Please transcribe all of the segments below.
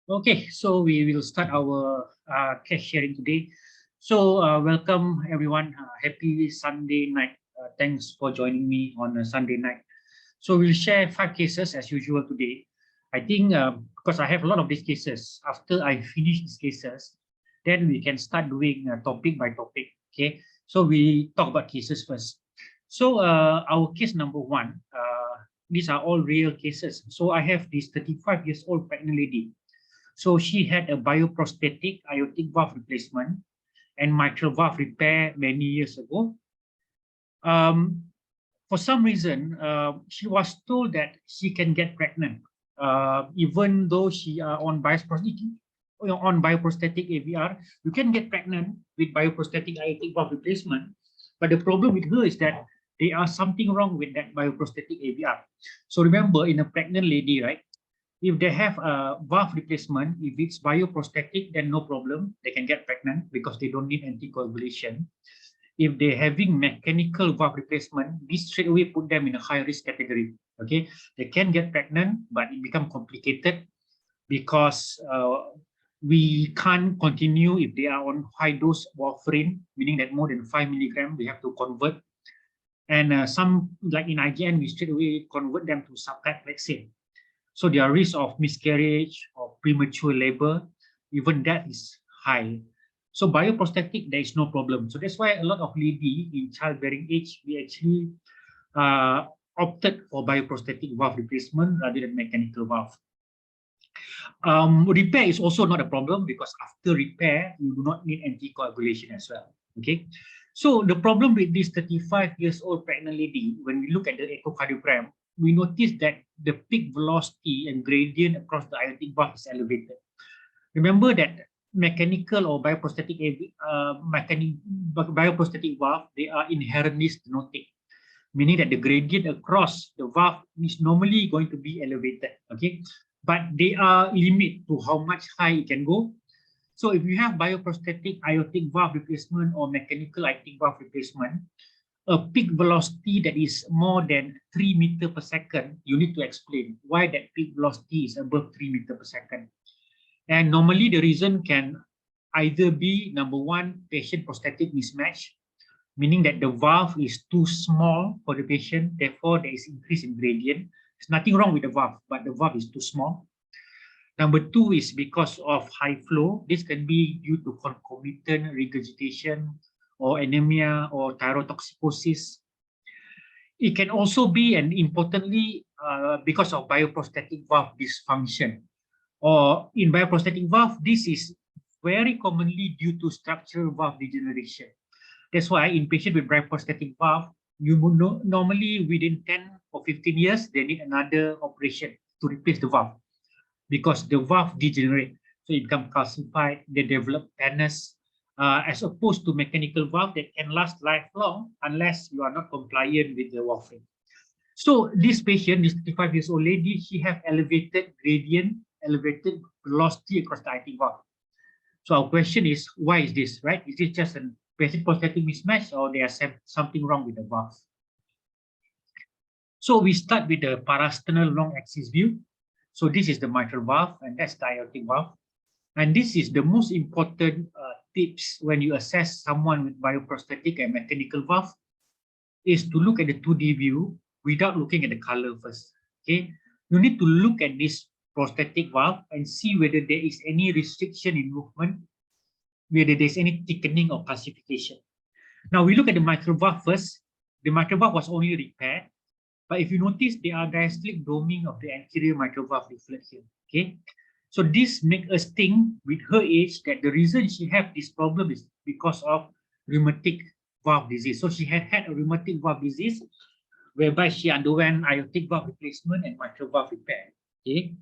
Okay, so we will start our case sharing today. So welcome everyone. Happy Sunday night. Thanks for joining me on a Sunday night. So we'll share 5 cases as usual today. I think because I have a lot of these cases. After I finish these cases, then we can start doing topic by topic. Okay. So we talk about cases first. So our case number one. These are all real cases. So I have this 35 years old pregnant lady. So she had a bioprosthetic aortic valve replacement and mitral valve repair many years ago. Um, for some reason, she was told that she can get pregnant, even though she are on bioprosthetic AVR. You can get pregnant with bioprosthetic aortic valve replacement, but the problem with her is that there are something wrong with that bioprosthetic AVR. So remember, in a pregnant lady, right? If they have a valve replacement, if it's bioprosthetic, then no problem. They can get pregnant because they don't need anticoagulation. If they're having mechanical valve replacement, this straight away put them in a high risk category. Okay, they can get pregnant, but it becomes complicated because we can't continue if they are on high dose warfarin, meaning that more than 5 milligram, we have to convert. And some, like in IGN, we straight away convert them to subtype vaccine. So their risk of miscarriage or premature labor, even that is high. So bioprosthetic, there is no problem. So that's why a lot of lady in childbearing age, we actually opted for bioprosthetic valve replacement rather than mechanical valve. Repair is also not a problem because after repair, you do not need anticoagulation as well. Okay. So the problem with this 35 years old pregnant lady, when we look at the echocardiogram, we notice that the peak velocity and gradient across the aortic valve is elevated. Remember that mechanical or bioprosthetic valve, they are inherently stenotic, meaning that the gradient across the valve is normally going to be elevated. Okay, but they are limit to how much high it can go. So if you have bioprosthetic aortic valve replacement or mechanical aortic valve replacement, a peak velocity that is more than 3 meters per second, you need to explain why that peak velocity is above 3 meters per second. And normally the reason can either be, number one, patient-prosthetic mismatch, meaning that the valve is too small for the patient, therefore there is increase in gradient. There's nothing wrong with the valve, but the valve is too small. Number two is because of high flow. This can be due to concomitant regurgitation or anemia or thyrotoxicosis. It can also be, and importantly, because of bioprosthetic valve dysfunction. Or in bioprosthetic valve, this is very commonly due to structural valve degeneration. That's why in patients with bioprosthetic valve, you normally within 10 or 15 years, they need another operation to replace the valve because the valve degenerate. So it becomes calcified, they develop tetanus, as opposed to mechanical valve that can last lifelong unless you are not compliant with the warfarin. So this patient, this 35 years old lady, she have elevated gradient, elevated velocity across the aortic valve. So our question is, why is this, right? Is it just a patient-prosthetic mismatch or there's something wrong with the valve? So we start with the parasternal long axis view. So this is the mitral valve and that's the aortic valve. And this is the most important tips when you assess someone with bioprosthetic and mechanical valve is to look at the 2D view without looking at the color first. Okay, you need to look at this prosthetic valve and see whether there is any restriction in movement, whether there's any thickening or calcification. Now we look at the mitral valve first. The mitral valve was only repaired, but if you notice, there are diastolic doming of the anterior mitral valve leaflet here. Okay, so this makes us think with her age that the reason she have this problem is because of rheumatic valve disease. So she had a rheumatic valve disease whereby she underwent aortic valve replacement and mitral valve repair. Okay,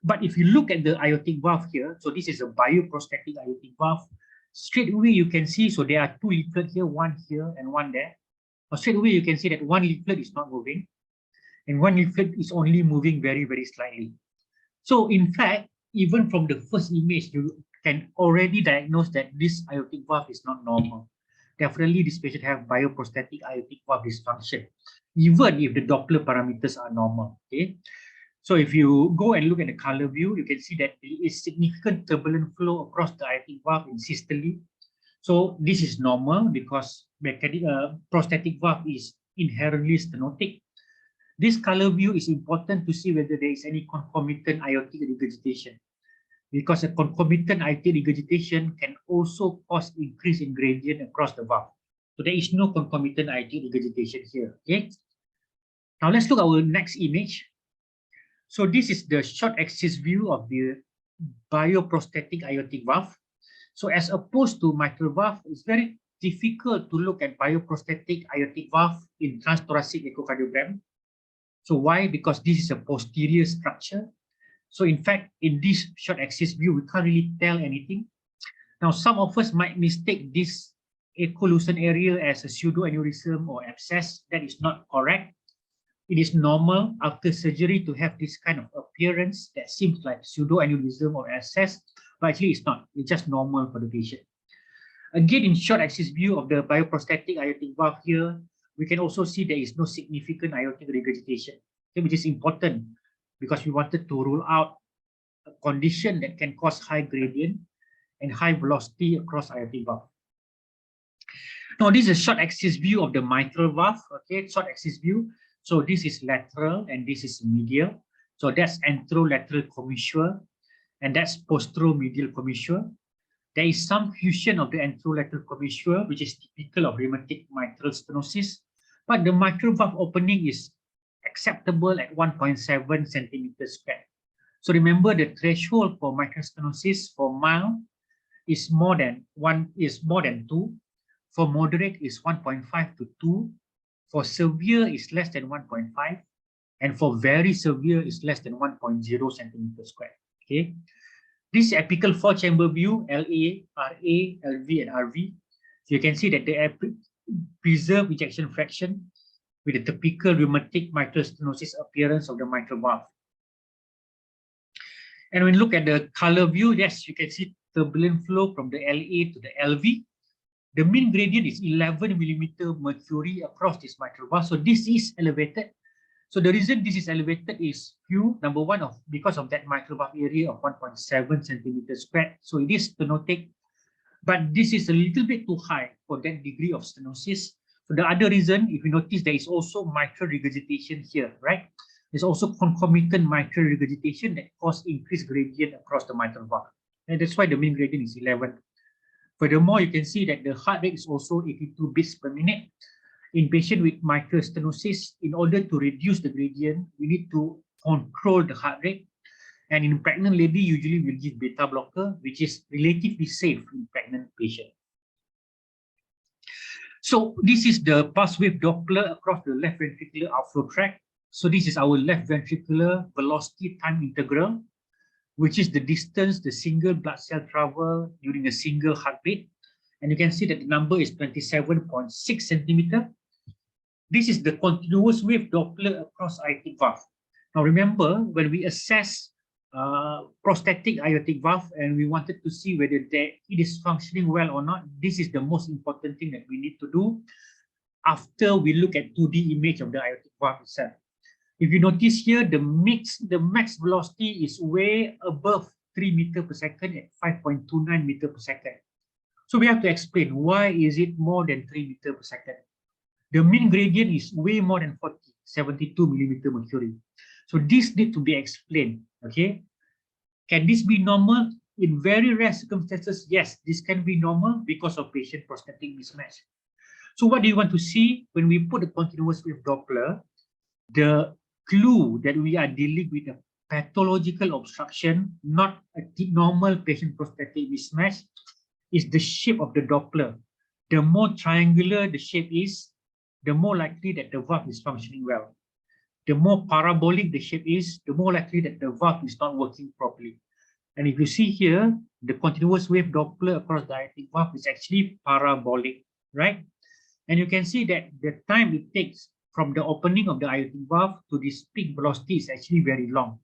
but if you look at the aortic valve here, so this is a bioprosthetic aortic valve. Straight away you can see, so there are two leaflets here, one here and one there. But straight away you can see that one leaflet is not moving, and one leaflet is only moving very, very slightly. So in fact, even from the first image, you can already diagnose that this aortic valve is not normal. Definitely this patient have bioprosthetic aortic valve dysfunction, even if the Doppler parameters are normal. Okay, So if you go and look at the color view, you can see that there is significant turbulent flow across the aortic valve in systole. So this is normal because prosthetic valve is inherently stenotic. This color view is important to see whether there is any concomitant aortic regurgitation, because a concomitant aortic regurgitation can also cause increase in gradient across the valve. So there is no concomitant aortic regurgitation here. Okay. Now let's look at our next image. So this is the short axis view of the bioprosthetic aortic valve. So as opposed to mitral valve, it's very difficult to look at bioprosthetic aortic valve in transthoracic echocardiogram. So why? Because this is a posterior structure. So in fact, in this short axis view, we can't really tell anything. Now, some of us might mistake this echolucent area as a pseudoaneurysm or abscess. That is not correct. It is normal after surgery to have this kind of appearance that seems like pseudoaneurysm or abscess, but actually it's not. It's just normal for the patient. Again, in short axis view of the bioprosthetic aortic valve here, we can also see there is no significant aortic regurgitation, okay, which is important because we wanted to rule out a condition that can cause high gradient and high velocity across aortic valve. Now, this is a short axis view of the mitral valve, okay, short axis view. So this is lateral and this is medial. So that's anterolateral commissure and that's posteromedial commissure. There is some fusion of the anterolateral commissure, which is typical of rheumatic mitral stenosis, but the mitral valve opening is acceptable at 1.7 centimeters squared. So remember the threshold for mitral stenosis for mild is more than 2, for moderate is 1.5 to 2, for severe is less than 1.5, and for very severe is less than 1.0 centimeters squared. Okay. This apical four-chamber view, LA, RA, LV, and RV. So you can see that the preserved ejection fraction with the typical rheumatic mitral stenosis appearance of the mitral valve. And when you look at the color view, yes, you can see turbulent flow from the LA to the LV. The mean gradient is 11 millimeter mercury across this mitral valve. So this is elevated. So the reason this is elevated is number one, because of that mitral valve area of 1.7 centimeters squared. So it is stenotic, but this is a little bit too high for that degree of stenosis. So the other reason, if you notice, there is also mitral regurgitation here, right? There's also concomitant mitral regurgitation that cause increased gradient across the mitral valve. And that's why the mean gradient is 11. Furthermore, you can see that the heart rate is also 82 beats per minute. In patient with mitral stenosis, in order to reduce the gradient, we need to control the heart rate. And in pregnant lady, usually we'll give beta blocker, which is relatively safe in pregnant patient. So this is the pulse wave Doppler across the left ventricular outflow tract. So this is our left ventricular velocity time integral, which is the distance the single blood cell travel during a single heartbeat. And you can see that the number is 27.6 centimeter. This is the continuous wave Doppler across aortic valve. Now remember, when we assess prosthetic aortic valve and we wanted to see whether it is functioning well or not, this is the most important thing that we need to do after we look at 2D image of the aortic valve itself. If you notice here, the max velocity is way above 3 meters per second at 5.29 meters per second. So we have to explain why is it more than 3 meters per second. The mean gradient is way more than 40, 72 millimeter mercury. So this needs to be explained, okay? Can this be normal? In very rare circumstances, yes, this can be normal because of patient-prosthetic mismatch. So what do you want to see when we put a continuous wave Doppler? The clue that we are dealing with a pathological obstruction, not a normal patient-prosthetic mismatch, is the shape of the Doppler. The more triangular the shape is, the more likely that the valve is functioning well. The more parabolic the shape is, the more likely that the valve is not working properly. And if you see here, the continuous wave Doppler across the aortic valve is actually parabolic, right? And you can see that the time it takes from the opening of the aortic valve to this peak velocity is actually very long.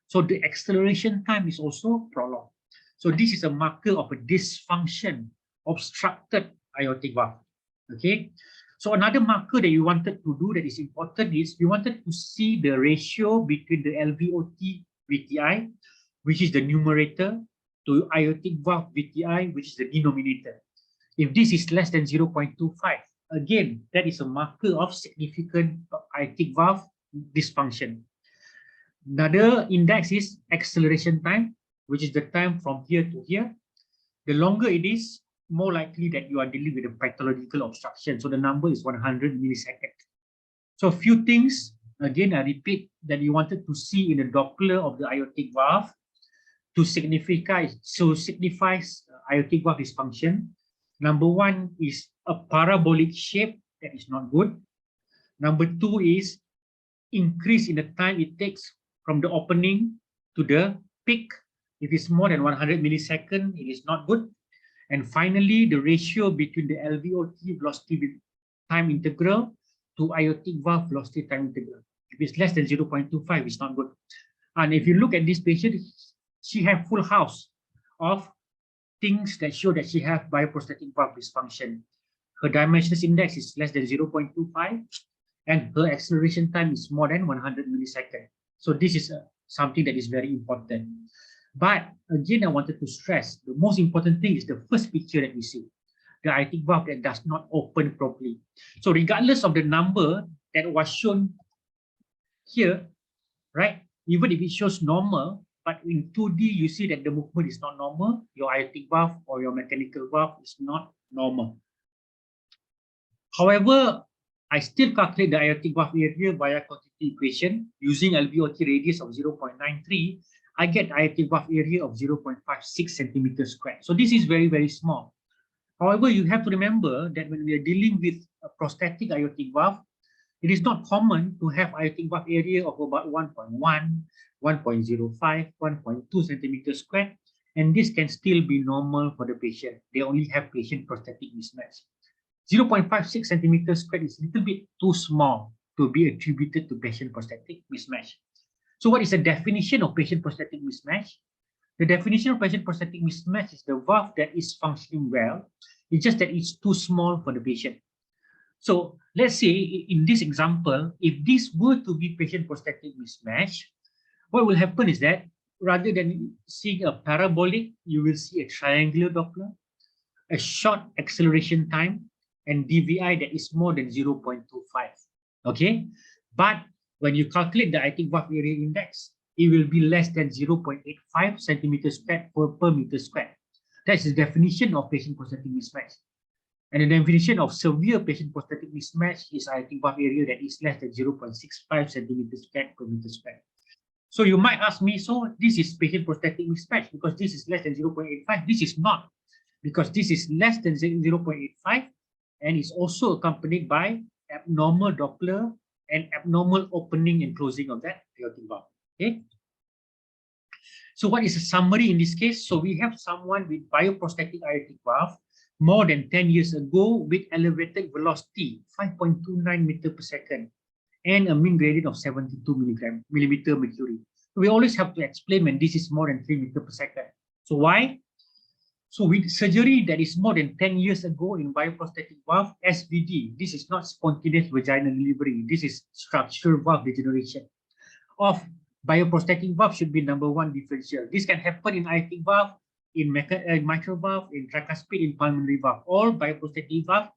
So the acceleration time is also prolonged. So this is a marker of a dysfunction, obstructed aortic valve, okay? So another marker that you wanted to do that is important is you wanted to see the ratio between the LVOT VTI, which is the numerator, to aortic valve VTI, which is the denominator. If this is less than 0.25, again, that is a marker of significant aortic valve dysfunction. Another index is acceleration time, which is the time from here to here. The longer it is, more likely that you are dealing with a pathological obstruction. So the number is 100 milliseconds. So a few things, again, I repeat, that you wanted to see in the Doppler of the aortic valve to signify, signifies aortic valve dysfunction. Number one is a parabolic shape that is not good. Number two is increase in the time it takes from the opening to the peak. If it's more than 100 milliseconds, it is not good. And finally, the ratio between the LVOT velocity time integral to aortic valve velocity time integral. If it's less than 0.25, it's not good. And if you look at this patient, she has full house of things that show that she has bioprosthetic valve dysfunction. Her dimensions index is less than 0.25, and her acceleration time is more than 100 milliseconds. So this is something that is very important. But again, I wanted to stress, the most important thing is the first picture that we see, the aortic valve that does not open properly. So regardless of the number that was shown here, right, even if it shows normal, but in 2D, you see that the movement is not normal, your aortic valve or your mechanical valve is not normal. However, I still calculate the aortic valve area via quantity equation using LVOT radius of 0.93. I get aortic valve area of 0.56 centimeters squared. So this is very, very small. However, you have to remember that when we are dealing with a prosthetic aortic valve, it is not common to have aortic valve area of about 1.1, 1.05, 1.2 centimeters squared, and this can still be normal for the patient. They only have patient-prosthetic mismatch. 0.56 centimeters squared is a little bit too small to be attributed to patient-prosthetic mismatch. So what is the definition of patient-prosthetic mismatch? The definition of patient-prosthetic mismatch is the valve that is functioning well. It's just that it's too small for the patient. So let's say in this example, if this were to be patient-prosthetic mismatch, what will happen is that rather than seeing a parabolic, you will see a triangular Doppler, a short acceleration time, and DVI that is more than 0.25. Okay, but when you calculate the aortic valve area index, it will be less than 0.85 centimeters squared per meter squared. That's the definition of patient-prosthetic mismatch. And the definition of severe patient-prosthetic mismatch is aortic valve area that is less than 0.65 centimeters squared per meter squared. So you might ask me, so this is patient-prosthetic mismatch because this is less than 0.85. This is not, because this is less than 0.85 and is also accompanied by abnormal Doppler and abnormal opening and closing of that aortic valve. Okay. So what is a summary in this case? So we have someone with bioprosthetic aortic valve more than 10 years ago with elevated velocity, 5.29 meter per second, and a mean gradient of 72 millimeter mercury. We always have to explain when this is more than 3 meter per second. So why? So with surgery that is more than 10 years ago in bioprosthetic valve, SVD, this is not spontaneous vaginal delivery, this is structural valve degeneration of bioprosthetic valve should be number one differential. This can happen in aortic valve, in mitral valve, in tricuspid, in pulmonary valve. All bioprosthetic valve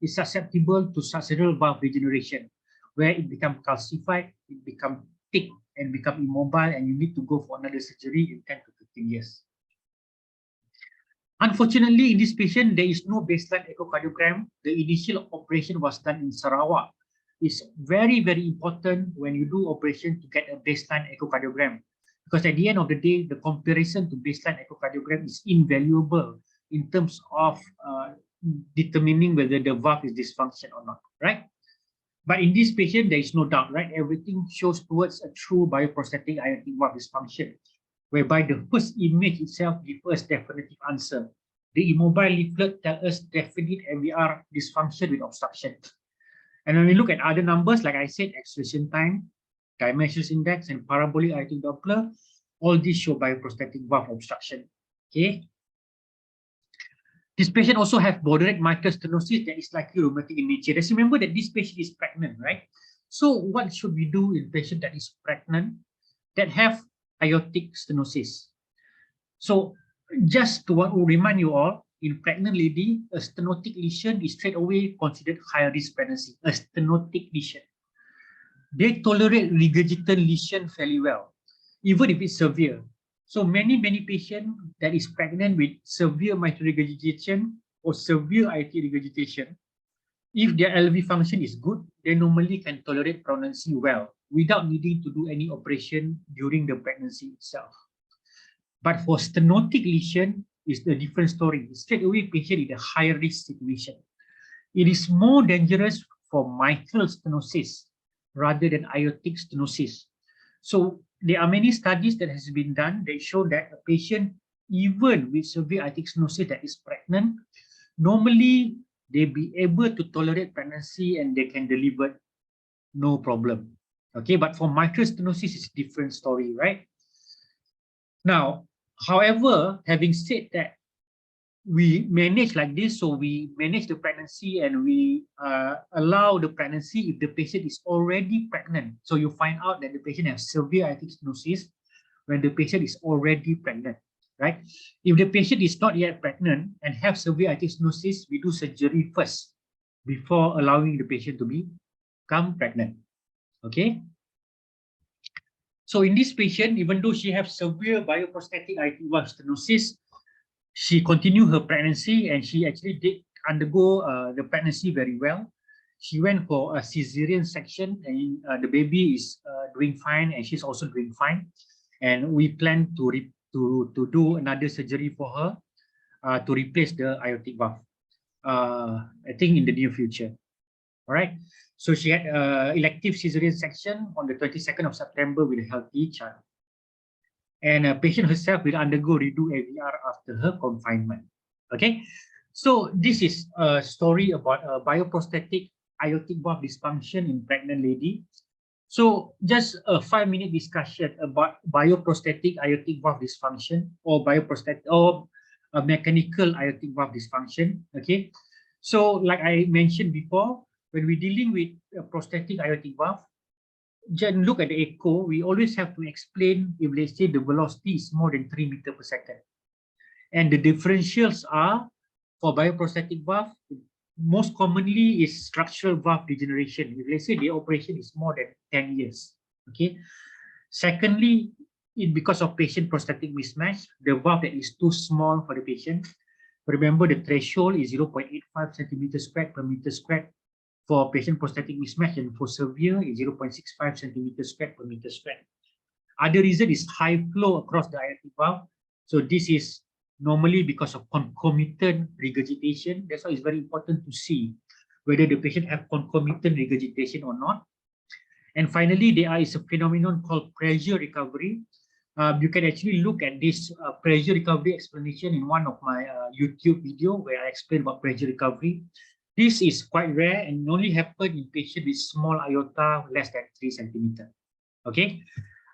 is susceptible to structural valve degeneration, where it becomes calcified, it becomes thick, and become immobile, and you need to go for another surgery in 10 to 15 years. Unfortunately, in this patient, there is no baseline echocardiogram. The initial operation was done in Sarawak. It's very, very important when you do operation to get a baseline echocardiogram, because at the end of the day, the comparison to baseline echocardiogram is invaluable in terms of determining whether the valve is dysfunction or not, right? But in this patient, there is no doubt, right? Everything shows towards a true bioprosthetic aortic valve dysfunction, whereby the first image itself gives us definitive answer. The immobile leaflet tells us definite MVR dysfunction with obstruction. And when we look at other numbers, like I said, acceleration time, dimensions index, and parabolic aortic Doppler, all these show bioprosthetic valve obstruction. Okay. This patient also have moderate mitral stenosis that is likely rheumatic in nature. Let's remember that this patient is pregnant, right? So what should we do in patient that is pregnant that have aortic stenosis? So just to remind you all, in pregnant lady, a stenotic lesion is straight away considered high risk pregnancy. A stenotic lesion. They tolerate regurgitant lesion fairly well, even if it's severe. So many patients that is pregnant with severe mitral regurgitation or severe IT regurgitation, if their LV function is good, they normally can tolerate pregnancy well without needing to do any operation during the pregnancy itself. But for stenotic lesion, is a different story. Straight away, patient in a higher risk situation. It is more dangerous for mitral stenosis rather than aortic stenosis. So there are many studies that has been done. They show that a patient, even with severe aortic stenosis that is pregnant, normally they be able to tolerate pregnancy and they can deliver no problem. Okay, but for mitral stenosis, it's a different story, right? Now, however, having said that, we manage like this, so we manage the pregnancy and we allow the pregnancy if the patient is already pregnant. So you find out that the patient has severe aortic stenosis when the patient is already pregnant, right? If the patient is not yet pregnant and have severe aortic stenosis, we do surgery first before allowing the patient to become pregnant, okay? So in this patient, even though she has severe bioprosthetic aortic valve stenosis, she continued her pregnancy and she actually did undergo the pregnancy very well. She went for a cesarean section and the baby is doing fine and she's also doing fine. And we plan to do another surgery for her to replace the aortic valve. I think in the near future. All right. So she had elective cesarean section on the 22nd of September with a healthy child. And a patient herself will undergo redo AVR after her confinement. Okay, so this is a story about a bioprosthetic aortic valve dysfunction in pregnant lady. So just a 5-minute discussion about bioprosthetic aortic valve dysfunction or bioprosthetic or a mechanical aortic valve dysfunction. Okay, so like I mentioned before, when we're dealing with a prosthetic aortic valve, just look at the echo, we always have to explain if let's say the velocity is more than 3 meters per second. And the differentials are for bioprosthetic valve, most commonly is structural valve degeneration. If let's say the operation is more than 10 years. Okay. Secondly, because of patient prosthetic mismatch, the valve that is too small for the patient. Remember the threshold is 0.85 centimeters squared per meter squared for patient prosthetic mismatch, and for severe is 0.65 centimeters squared per meter squared. Other reason is high flow across the aortic valve. So this is normally because of concomitant regurgitation. That's why it's very important to see whether the patient have concomitant regurgitation or not. And finally, there is a phenomenon called pressure recovery. You can actually look at this pressure recovery explanation in one of my YouTube video where I explain about pressure recovery. This is quite rare and only happen in patients with small aorta less than 3 centimeters. Okay,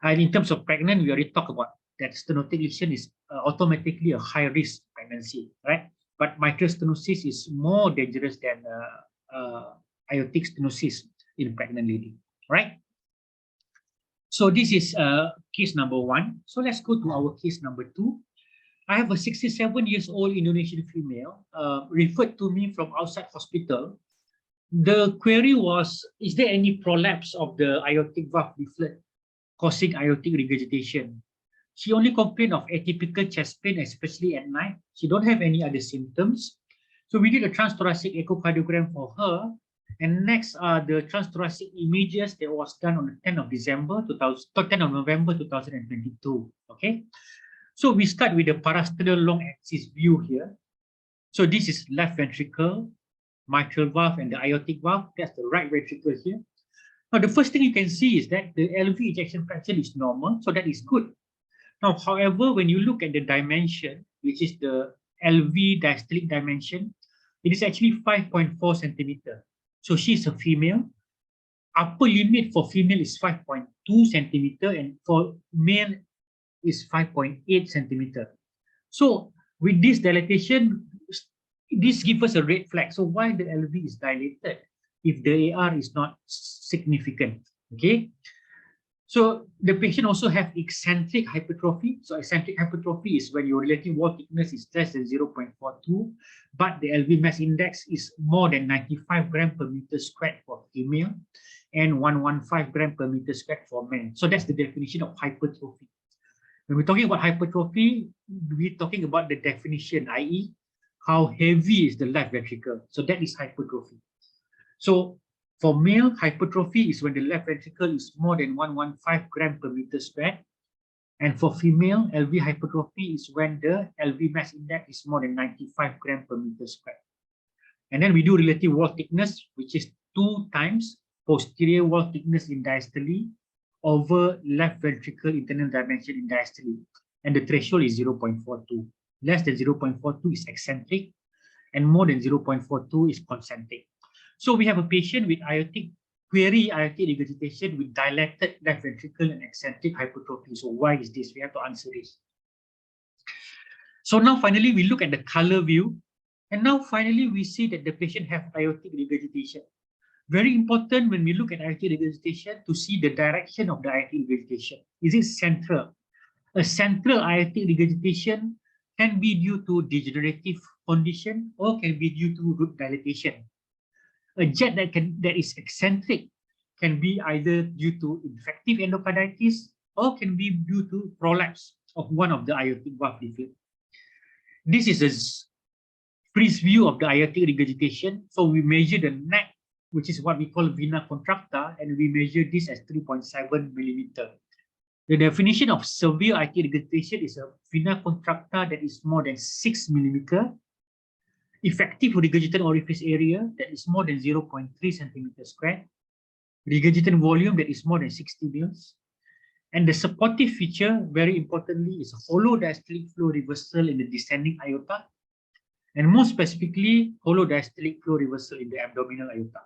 and in terms of pregnant, we already talked about that stenotic lesion is automatically a high risk pregnancy, right? But mitral stenosis is more dangerous than aortic stenosis in pregnant lady, right? So this is case number 1. So let's go to our case number 2. I have a 67-year-old Indonesian female referred to me from outside hospital. The query was, is there any prolapse of the aortic valve leaflet causing aortic regurgitation? She only complained of atypical chest pain, especially at night. She don't have any other symptoms. So we did a transthoracic echocardiogram for her. And next are the transthoracic images that was done on the 10th of November 2022. Okay. So we start with the parasternal long axis view here. So this is left ventricle, mitral valve, and the aortic valve. That's the right ventricle here. Now, the first thing you can see is that the LV ejection fraction is normal, so that is good. Now, however, when you look at the dimension, which is the LV diastolic dimension, it is actually 5.4 centimeter. So she's a female. Upper limit for female is 5.2 centimeter, and for male is 5.8 centimeter. So with this dilatation, this gives us a red flag. So why the LV is dilated if the AR is not significant? Okay. So the patient also have eccentric hypertrophy. So eccentric hypertrophy is when your relative wall thickness is less than 0.42, but the LV mass index is more than 95 gram per meter squared for female and 115 gram per meter squared for men. So that's the definition of hypertrophy. When we're talking about hypertrophy, we're talking about the definition, i.e., how heavy is the left ventricle. So that is hypertrophy. So for male, hypertrophy is when the left ventricle is more than 115 gram per meter squared. And for female, LV hypertrophy is when the LV mass index is more than 95 gram per meter squared. And then we do relative wall thickness, which is 2 times posterior wall thickness in diastole over left ventricle internal dimension in diastole. And the threshold is 0.42. Less than 0.42 is eccentric, and more than 0.42 is concentric. So we have a patient with query aortic regurgitation with dilated left ventricle and eccentric hypertrophy. So why is this? We have to answer this. So now finally we look at the color view, and now finally we see that the patient have aortic regurgitation. Very important when we look at aortic regurgitation to see the direction of the aortic regurgitation. Is it central? A central aortic regurgitation can be due to degenerative condition or can be due to root dilatation. A jet that is eccentric can be either due to infective endocarditis or can be due to prolapse of one of the aortic valve leaflet. This is a freeze view of the aortic regurgitation. So we measure the neck, which is what we call vena contracta, and we measure this as 3.7 millimeter. The definition of severe aortic regurgitation is a vena contracta that is more than 6 millimeter, effective regurgitant orifice area that is more than 0.3 centimeter squared, regurgitant volume that is more than 60 mils, and the supportive feature, very importantly, is hollow diastolic flow reversal in the descending aorta, and more specifically, hollow diastolic flow reversal in the abdominal aorta.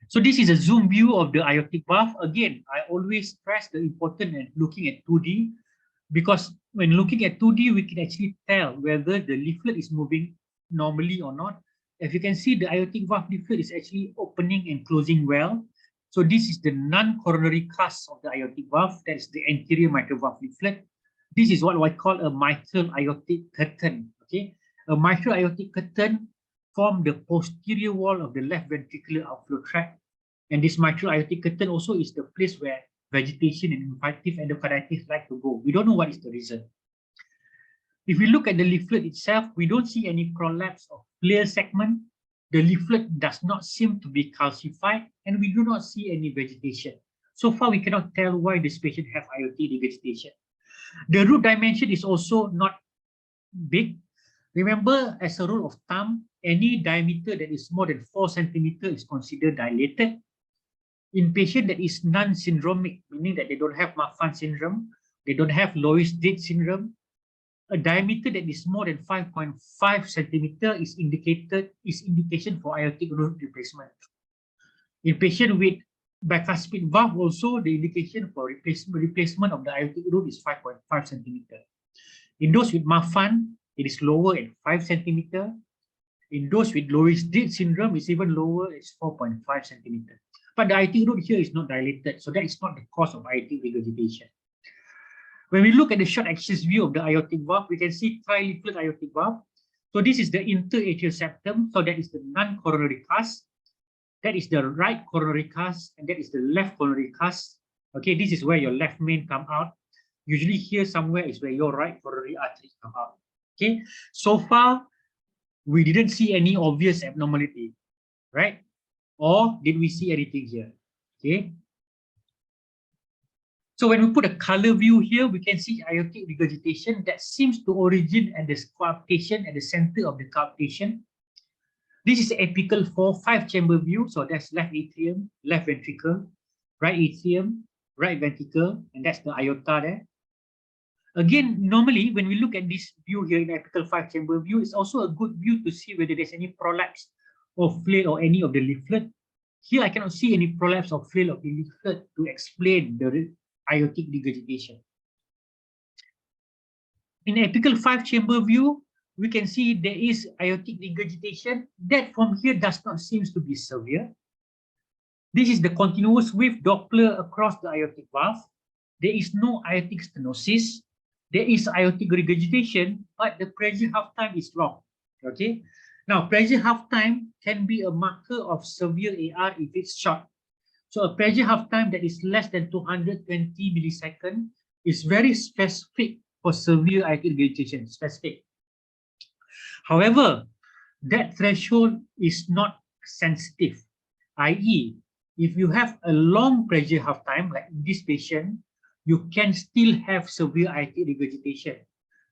So this is a zoom view of the aortic valve. Again, I always stress the importance of looking at 2D, because when looking at 2D, we can actually tell whether the leaflet is moving normally or not. As you can see, the aortic valve leaflet is actually opening and closing well. So this is the non-coronary cusp of the aortic valve. That is the anterior mitral valve leaflet. This is what I call a mitral aortic curtain. Okay, a mitral aortic curtain forms the posterior wall of the left ventricular outflow tract. And this mitral aortic curtain also is the place where vegetation and infective endocarditis like to go. We don't know what is the reason. If we look at the leaflet itself, we don't see any prolapse of clear segment. The leaflet does not seem to be calcified, and we do not see any vegetation. So far, we cannot tell why this patient have aortic regurgitation. The root dimension is also not big. Remember, as a rule of thumb, any diameter that is more than 4 centimeters is considered dilated. In patient that is non-syndromic, meaning that they don't have Marfan syndrome, they don't have Loeys-Dietz syndrome, a diameter that is more than 5.5 centimeter is indication for aortic root replacement. In patient with bicuspid valve, also the indication for replacement of the aortic root is 5.5 centimeter. In those with Marfan, it is lower at 5 centimeter. In those with Loeys-Dietz syndrome, it's even lower, it's 4.5 centimeter. But the aortic root here is not dilated, so that is not the cause of aortic regurgitation. When we look at the short axis view of the aortic valve, we can see trileaflet aortic valve. So this is the interatrial septum, so that is the non-coronary cusp. That is the right coronary cusp, and that is the left coronary cusp. Okay, this is where your left main come out. Usually here somewhere is where your right coronary artery come out. Okay, so far we didn't see any obvious abnormality, right? Or did we see anything here? Okay. So when we put a color view here, we can see aortic regurgitation that seems to origin at the coaptation at the center of the coaptation. This is apical for 5-chamber view. So that's left atrium, left ventricle, right atrium, right ventricle, and that's the aorta there. Again, normally when we look at this view here in apical 5-chamber view, it's also a good view to see whether there's any prolapse or flail or any of the leaflet. Here I cannot see any prolapse or flail of the leaflet to explain the aortic regurgitation. In apical 5-chamber view, we can see there is aortic regurgitation that from here does not seem to be severe. This is the continuous wave Doppler across the aortic valve. There is no aortic stenosis. There is aortic regurgitation, but the pressure half time is long. Okay. Now, pressure half time can be a marker of severe AR if it's short. So a pressure half time that is less than 220 milliseconds is very specific for severe aortic regurgitation, specific. However, that threshold is not sensitive, i.e., if you have a long pressure half time, like in this patient, you can still have severe aortic regurgitation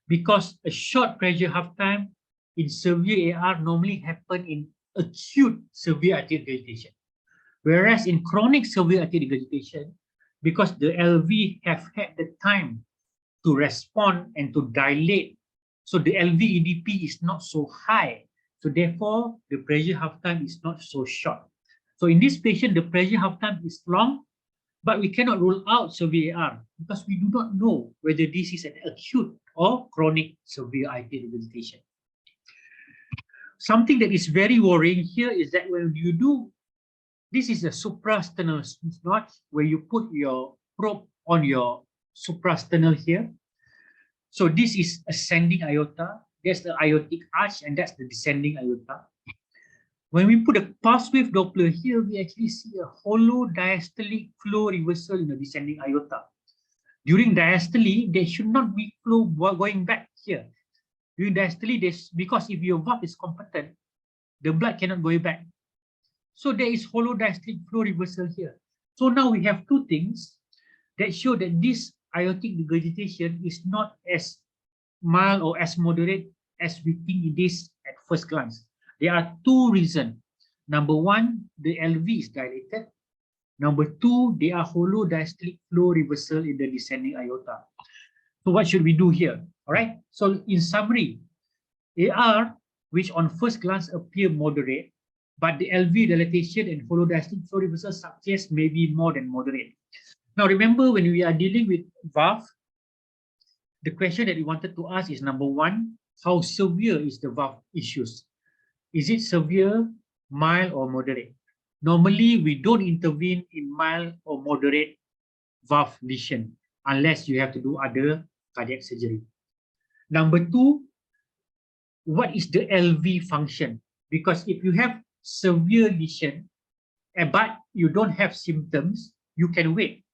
because a short pressure half time in severe AR normally happen in acute severe aortic regurgitation. Whereas in chronic severe aortic regurgitation, because the LV have had the time to respond and to dilate, so the LV EDP is not so high. So therefore, the pressure half time is not so short. So in this patient, the pressure half time is long, but we cannot rule out severe AR because we do not know whether this is an acute or chronic severe aortic regurgitation. Something that is very worrying here is that when you do, this is a suprasternal notch where you put your probe on your suprasternal here. So this is ascending aorta, that's the aortic arch, and that's the descending aorta. When we put a pulse wave Doppler here, we actually see a hollow diastolic flow reversal in the descending aorta. During diastole, there should not be flow going back here. During diastole, because if your valve is competent, the blood cannot go back. So there is hollow diastolic flow reversal here. So now we have two things that show that this aortic regurgitation is not as mild or as moderate as we think it is at first glance. There are two reasons. Number one, the LV is dilated. Number two, there are hollow diastolic flow reversal in the descending aorta. So what should we do here? All right. So in summary, AR, which on first glance appear moderate, but the LV dilatation and hollow diastolic flow reversal suggest may be more than moderate. Now remember, when we are dealing with valve, the question that we wanted to ask is number one, how severe is the valve issues? Is it severe, mild, or moderate? Normally, we don't intervene in mild or moderate valve lesion unless you have to do other cardiac surgery. Number two, what is the LV function? Because if you have severe lesion, but you don't have symptoms, you can wait.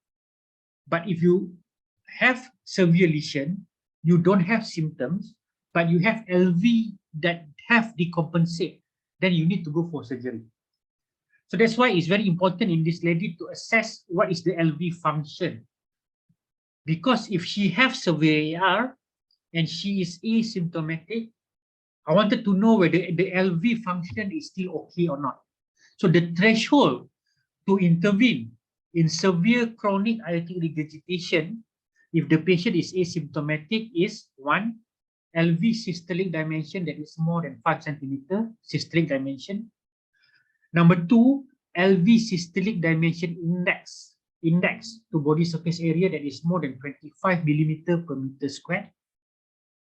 But if you have severe lesion, you don't have symptoms, but you have LV that have decompensate, then you need to go for surgery. So that's why it's very important in this lady to assess what is the LV function. Because if she has severe AR and she is asymptomatic, I wanted to know whether the LV function is still okay or not. So the threshold to intervene in severe chronic aortic regurgitation, if the patient is asymptomatic, is 1, LV systolic dimension that is more than 5 centimeter, systolic dimension. Number 2, LV systolic dimension index to body surface area that is more than 25 millimeter per meter square.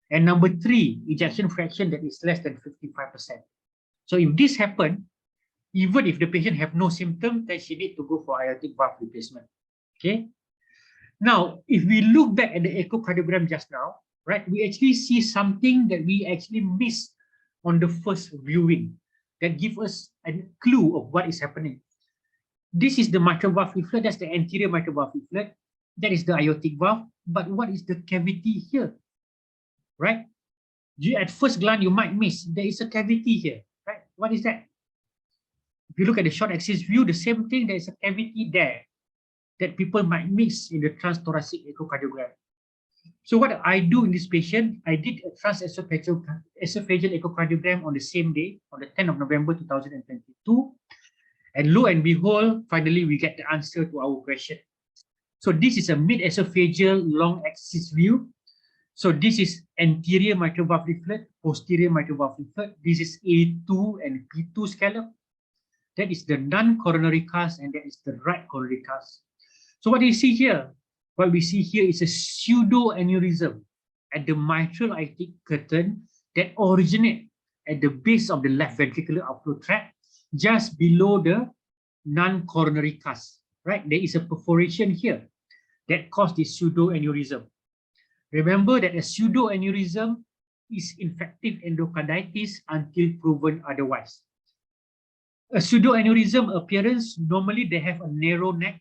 And number 3, ejection fraction that is less than 55%. So if this happens, even if the patient have no symptom, then she need to go for aortic valve replacement. Okay. Now, if we look back at the echocardiogram just now, right, we actually see something that we actually missed on the first viewing that give us a clue of what is happening. This is the mitral valve leaflet, that's the anterior mitral valve leaflet. That is the aortic valve, but what is the cavity here, right? At first glance, you might miss, there is a cavity here, right? What is that? If you look at the short axis view, the same thing, there is a cavity there that people might miss in the transthoracic echocardiogram. So what I do in this patient, I did a transesophageal echocardiogram on the same day, on the 10th of November 2022. And lo and behold, finally we get the answer to our question. So this is a mid-esophageal long axis view. So this is anterior mitral valve leaflet, posterior mitral valve leaflet. This is A2 and P2 scallop. That is the non-coronary cast, and that is the right coronary cast. So what do you see here? What we see here is a pseudo aneurysm at the mitral aortic curtain that originate at the base of the left ventricular outflow tract, just below the non-coronary cusp, right? There is a perforation here that caused this pseudoaneurysm. Remember that a pseudoaneurysm is infective endocarditis until proven otherwise. A pseudoaneurysm appearance, normally they have a narrow neck.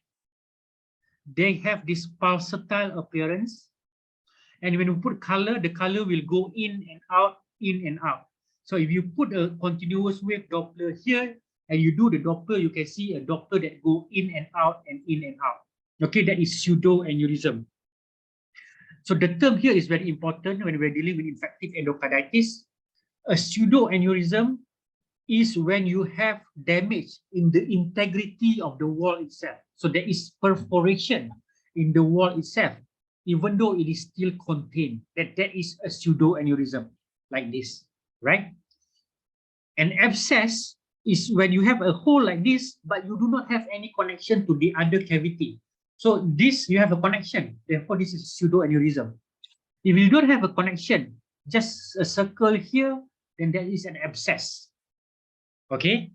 They have this pulsatile appearance. And when you put color, the color will go in and out, in and out. So if you put a continuous wave Doppler here, and you do the Doppler, you can see a Doppler that go in and out and in and out. Okay, that is pseudoaneurysm. So the term here is very important when we're dealing with infective endocarditis. A pseudoaneurysm is when you have damage in the integrity of the wall itself. So there is perforation in the wall itself, even though it is still contained. That is a pseudoaneurysm, like this, right? An abscess is when you have a hole like this, but you do not have any connection to the other cavity. So this, you have a connection, therefore this is pseudoaneurysm. If you don't have a connection, just a circle here, then that is an abscess. Okay?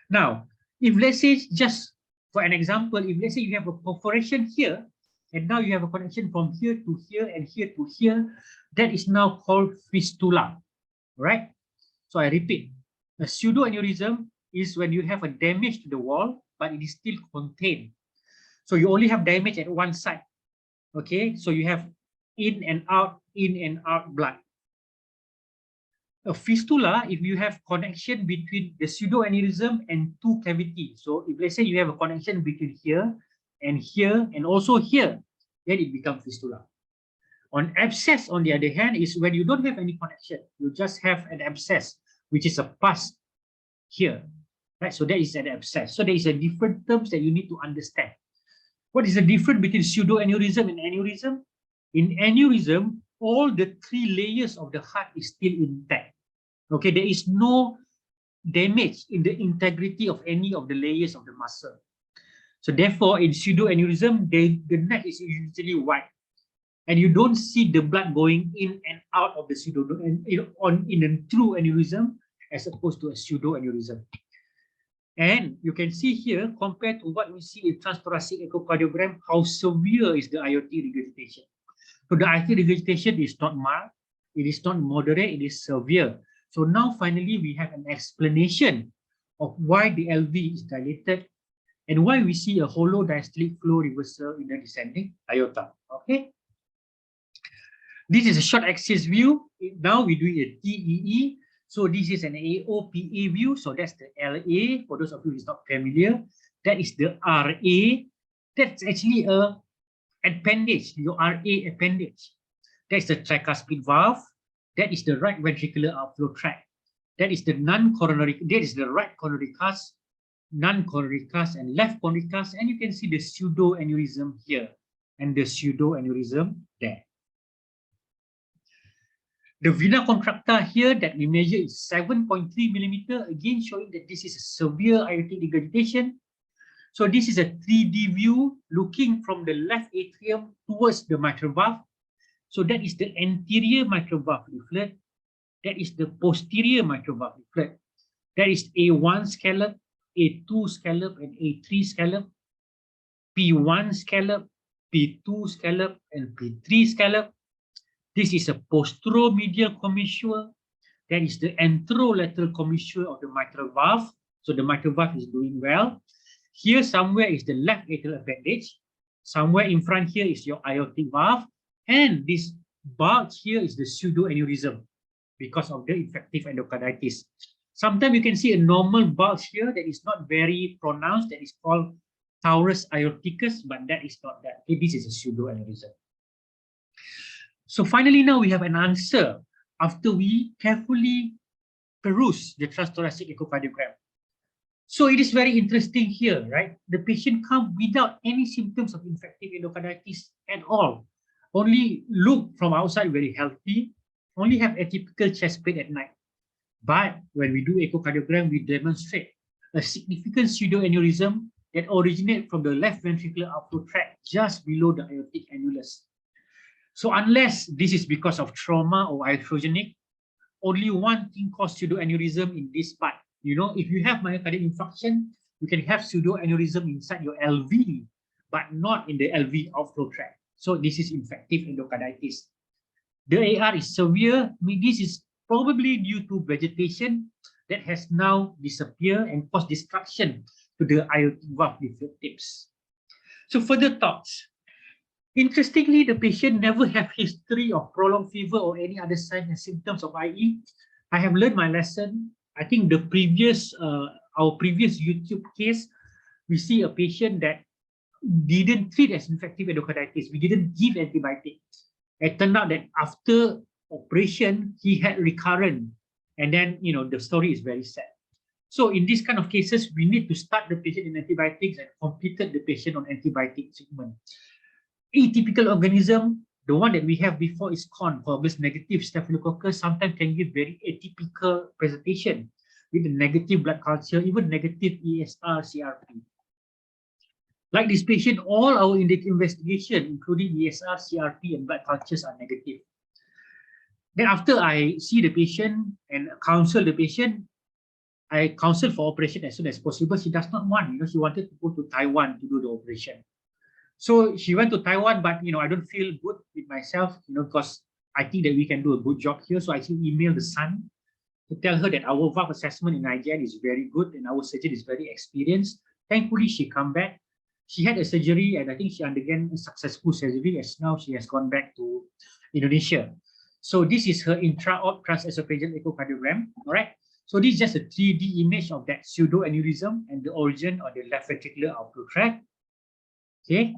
Now, if let's say, just for an example, if let's say you have a perforation here, and now you have a connection from here to here and here to here, that is now called fistula, right? So I repeat, a pseudoaneurysm is when you have a damage to the wall, but it is still contained. So you only have damage at one side, okay? So you have in and out blood. A fistula, if you have connection between the pseudoaneurysm and two cavities. So if let's say you have a connection between here and also here, then it becomes fistula. On abscess, on the other hand, is when you don't have any connection. You just have an abscess, which is a pus here, right? So that is an abscess. So there is a different terms that you need to understand. What is the difference between pseudoaneurysm and aneurysm? In aneurysm, all the three layers of the heart is still intact. Okay, there is no damage in the integrity of any of the layers of the muscle. So therefore, in pseudoaneurysm, the neck is usually wide, and you don't see the blood going in and out of the in a true aneurysm as opposed to a pseudoaneurysm. And you can see here, compared to what we see in transthoracic echocardiogram, how severe is the aortic regurgitation. So the aortic regurgitation is not mild, it is not moderate, it is severe. So now finally we have an explanation of why the LV is dilated and why we see a hollow diastolic flow reversal in the descending aorta. Okay. This is a short axis view. Now we do a TEE. So this is an AOPA view. So that's the LA. For those of you who is not familiar, that is the RA. That's actually a appendage, your RA appendage. That's the tricuspid valve. That is the right ventricular outflow tract. That is the non-coronary. That is the right coronary cusp, non-coronary cusp, and left coronary cusp. And you can see the pseudoaneurysm here and the pseudoaneurysm there. The vena contracta here that we measure is 7.3 millimeter, again showing that this is a severe aortic regurgitation. So this is a 3D view looking from the left atrium towards the mitral valve. So that is the anterior mitral valve leaflet. That is the posterior mitral valve leaflet. That is A1 scallop, A2 scallop, and A3 scallop, P1 scallop, P2 scallop, and P3 scallop. This is a posteromedial commissure. That is the anterolateral commissure of the mitral valve. So the mitral valve is doing well. Here somewhere is the left atrial appendage. Somewhere in front here is your aortic valve. And this bulge here is the pseudoaneurysm because of the infective endocarditis. Sometimes you can see a normal bulge here that is not very pronounced. That is called Taurus aorticus, but that is not that. Okay, this is a pseudoaneurysm. So finally, now we have an answer after we carefully peruse the transthoracic echocardiogram. So it is very interesting here, right? The patient comes without any symptoms of infective endocarditis at all. Only look from outside very healthy, only have atypical chest pain at night. But when we do echocardiogram, we demonstrate a significant pseudoaneurysm that originates from the left ventricular outflow tract just below the aortic annulus. So unless this is because of trauma or iatrogenic, only one thing called pseudoaneurysm in this part. You know, if you have myocardial infarction, you can have pseudoaneurysm inside your LV, but not in the LV outflow tract. So this is infective endocarditis. The AR is severe. I mean, this is probably due to vegetation that has now disappeared and caused destruction to the aortic valve leaflet tips. So further thoughts. Interestingly, the patient never have history of prolonged fever or any other signs and symptoms of IE. I have learned my lesson. I think the previous, our previous YouTube case, we see a patient that didn't treat as infective endocarditis. We didn't give antibiotics. It turned out that after operation, he had recurrent. And then, you know, the story is very sad. So in this kind of cases, we need to start the patient in antibiotics and completed the patient on antibiotic treatment. Atypical organism, the one that we have before is corn, Corbus negative staphylococcus, sometimes can give very atypical presentation with a negative blood culture, even negative ESR, CRP. Like this patient, all our investigation, including ESR, CRP, and blood cultures are negative. Then after I see the patient and counsel the patient, I counsel for operation as soon as possible. She does not want, you know, she wanted to go to Taiwan to do the operation. So she went to Taiwan, but, you know, I don't feel good with myself, you know, because I think that we can do a good job here. So I actually emailed the son to tell her that our valve assessment in IGN is very good and our surgeon is very experienced. Thankfully, she come back. She had a surgery and I think she underwent a successful surgery as now she has gone back to Indonesia. So this is her intra-op transesophageal echocardiogram, all right? So this is just a 3D image of that pseudoaneurysm and the origin of the left ventricular outflow tract. Okay,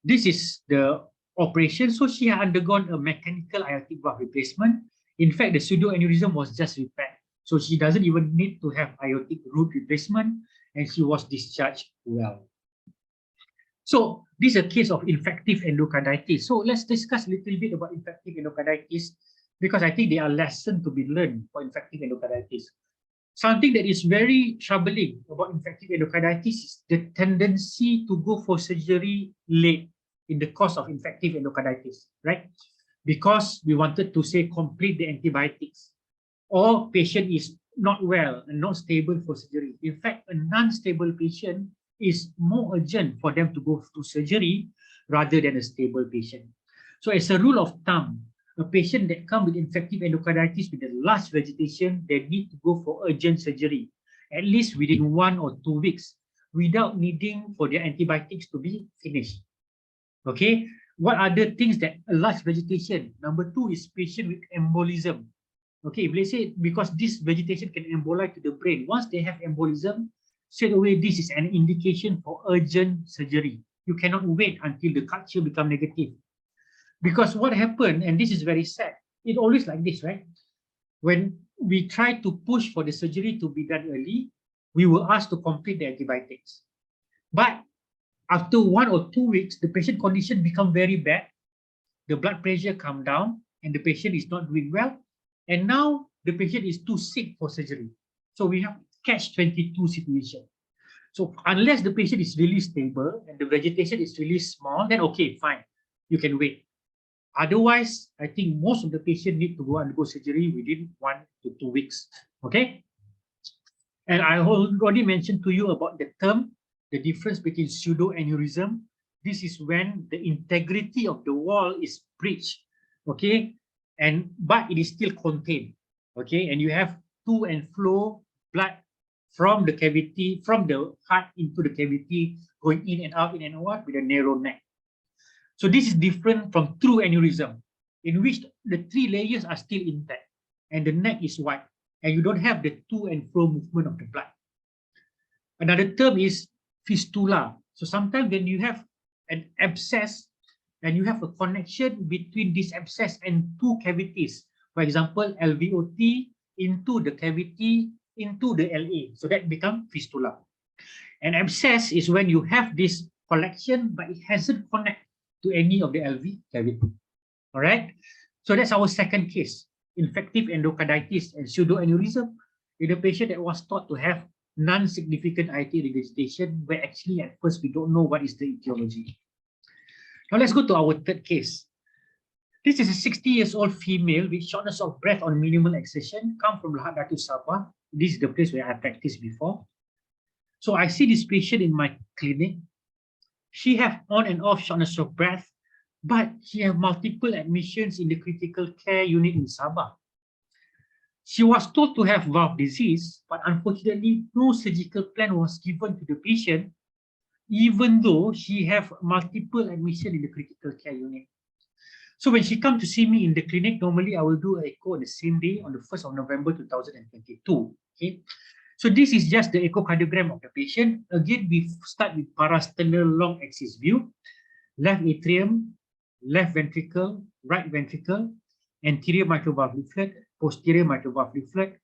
this is the operation. So she had undergone a mechanical aortic valve replacement. In fact, the pseudoaneurysm was just repaired. So she doesn't even need to have aortic root replacement and she was discharged well. So this is a case of infective endocarditis. So let's discuss a little bit about infective endocarditis because I think there are lessons to be learned for infective endocarditis. Something that is very troubling about infective endocarditis is the tendency to go for surgery late in the course of infective endocarditis, right? Because we wanted to say complete the antibiotics or patient is not well and not stable for surgery. In fact, a non-stable patient is more urgent for them to go to surgery rather than a stable patient. So as a rule of thumb, a patient that comes with infective endocarditis with a large vegetation, they need to go for urgent surgery, at least within 1 or 2 weeks, without needing for their antibiotics to be finished. Okay, what are the things that a large vegetation? Number 2 is patient with embolism. Okay, if let's say because this vegetation can embolize to the brain, once they have embolism, straight away this is an indication for urgent surgery. You cannot wait until the culture becomes negative. Because what happened, and this is very sad, it's always like this, right? When we try to push for the surgery to be done early, we were asked to complete the antibiotics. But after 1 or 2 weeks, the patient condition become very bad, the blood pressure come down, and the patient is not doing well, and now the patient is too sick for surgery. So we have catch-22 situation. So unless the patient is really stable and the vegetation is really small, then okay, fine, you can wait. Otherwise, I think most of the patients need to go undergo surgery within 1 to 2 weeks. Okay. And I already mentioned to you about the term, the difference between pseudoaneurysm. This is when the integrity of the wall is breached. Okay. But it is still contained. Okay. And you have to and flow blood from the cavity, from the heart into the cavity, going in and out with a narrow neck. So this is different from true aneurysm, in which the 3 layers are still intact and the neck is wide and you don't have the to and fro movement of the blood. Another term is fistula. So sometimes when you have an abscess and you have a connection between this abscess and 2 cavities, for example, LVOT into the cavity into the LA, so that becomes fistula. An abscess is when you have this collection but it hasn't connected to any of the LV cavity. All right. So that's our second case, infective endocarditis and pseudoaneurysm in a patient that was thought to have non-significant IT regurgitation, where actually at first we don't know what is the etiology. Now let's go to our third case. This is a 60-year-old female with shortness of breath on minimal exertion, come from Lahad Datu Sabah. This is the place where I practiced before. So I see this patient in my clinic. She have on and off shortness of breath, but she have multiple admissions in the critical care unit in Sabah. She was told to have valve disease, but unfortunately, no surgical plan was given to the patient, even though she have multiple admission in the critical care unit. So when she come to see me in the clinic, normally I will do an echo on the same day, on the 1st of November 2022. Okay. So this is just the echocardiogram of the patient. Again, we start with parasternal long axis view, left atrium, left ventricle, right ventricle, anterior mitral valve leaflet, posterior mitral valve leaflet,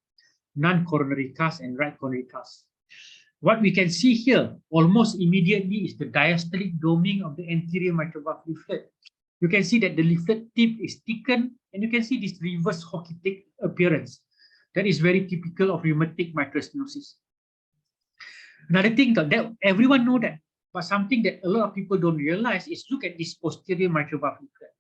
non-coronary cast, and right coronary cast. What we can see here almost immediately is the diastolic doming of the anterior mitral valve leaflet. You can see that the leaflet tip is thickened, and you can see this reverse hockey appearance. That is very typical of rheumatic mitral stenosis. Another thing that everyone know that, but something that a lot of people don't realize is look at this posterior mitral valve leaflet.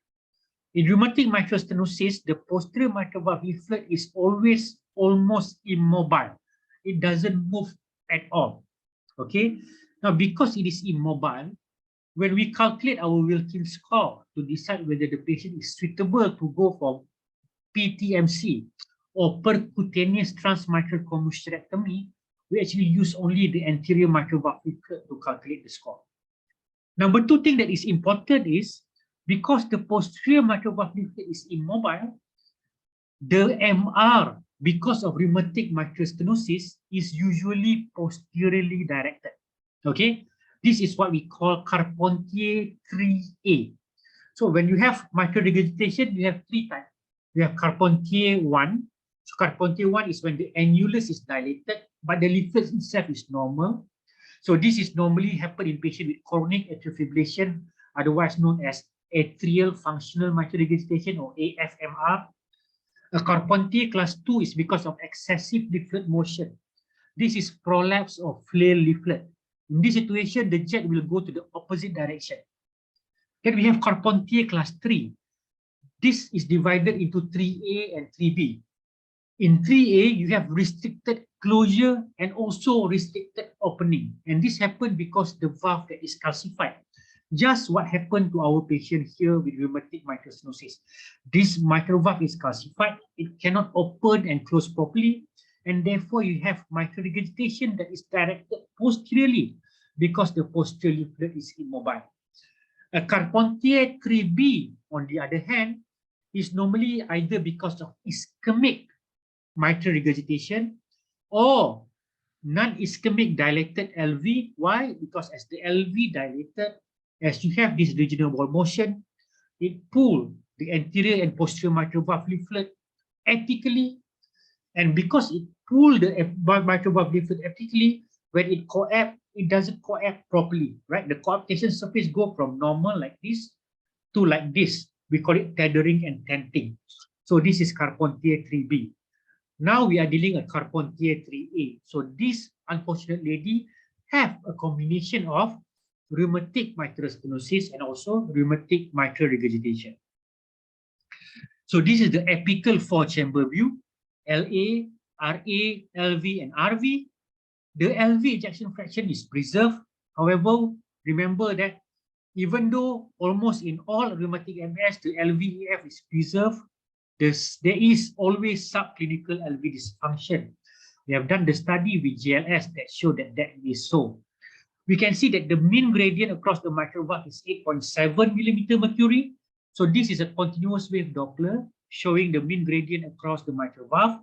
In rheumatic mitral stenosis, the posterior mitral valve leaflet is always almost immobile. It doesn't move at all. Okay. Now, because it is immobile, when we calculate our Wilkins score to decide whether the patient is suitable to go for PTMC or percutaneous transmitral commissurectomy, we actually use only the anterior mitral valve leaflet to calculate the score. Number two thing that is important is because the posterior mitral valve leaflet is immobile, the MR, because of rheumatic mitral stenosis, is usually posteriorly directed. Okay, this is what we call Carpentier 3A. So when you have mitral regurgitation, you have three types. You have Carpentier 1. So Carpentier 1 is when the annulus is dilated, but the leaflet itself is normal. So this is normally happen in patients with chronic atrial fibrillation, otherwise known as atrial functional mitral regurgitation or AFMR. A Carpentier class 2 is because of excessive leaflet motion. This is prolapse or flail leaflet. In this situation, the jet will go to the opposite direction. Then we have Carpentier class 3. This is divided into 3A and 3B. In 3A, you have restricted closure and also restricted opening. And this happened because the valve that is calcified. Just what happened to our patient here with rheumatic mitral stenosis. This mitral valve is calcified. It cannot open and close properly. And therefore, you have mitral regurgitation that is directed posteriorly because the posterior leaflet is immobile. A Carpentier 3B, on the other hand, is normally either because of ischemic mitral regurgitation or non-ischemic dilated LV. Why? Because as the LV dilated, as you have this regional wall motion, it pulls the anterior and posterior mitral valve leaflet apically, and because it pulls the mitral valve leaflet apically, when it coapts, it doesn't coapt properly, right? The coaptation surface go from normal like this to like this. We call it tethering and tenting. So this is Carpentier 3B. Now we are dealing with Carpentier 3A. So this unfortunate lady have a combination of rheumatic mitral stenosis and also rheumatic mitral regurgitation. So this is the apical four-chamber view, LA, RA, LV, and RV. The LV ejection fraction is preserved. However, remember that even though almost in all rheumatic MS, the LVEF is preserved, there is always subclinical LV dysfunction. We have done the study with GLS that showed that that is so. We can see that the mean gradient across the mitral valve is 8.7 millimeter mercury. So this is a continuous wave Doppler showing the mean gradient across the mitral valve.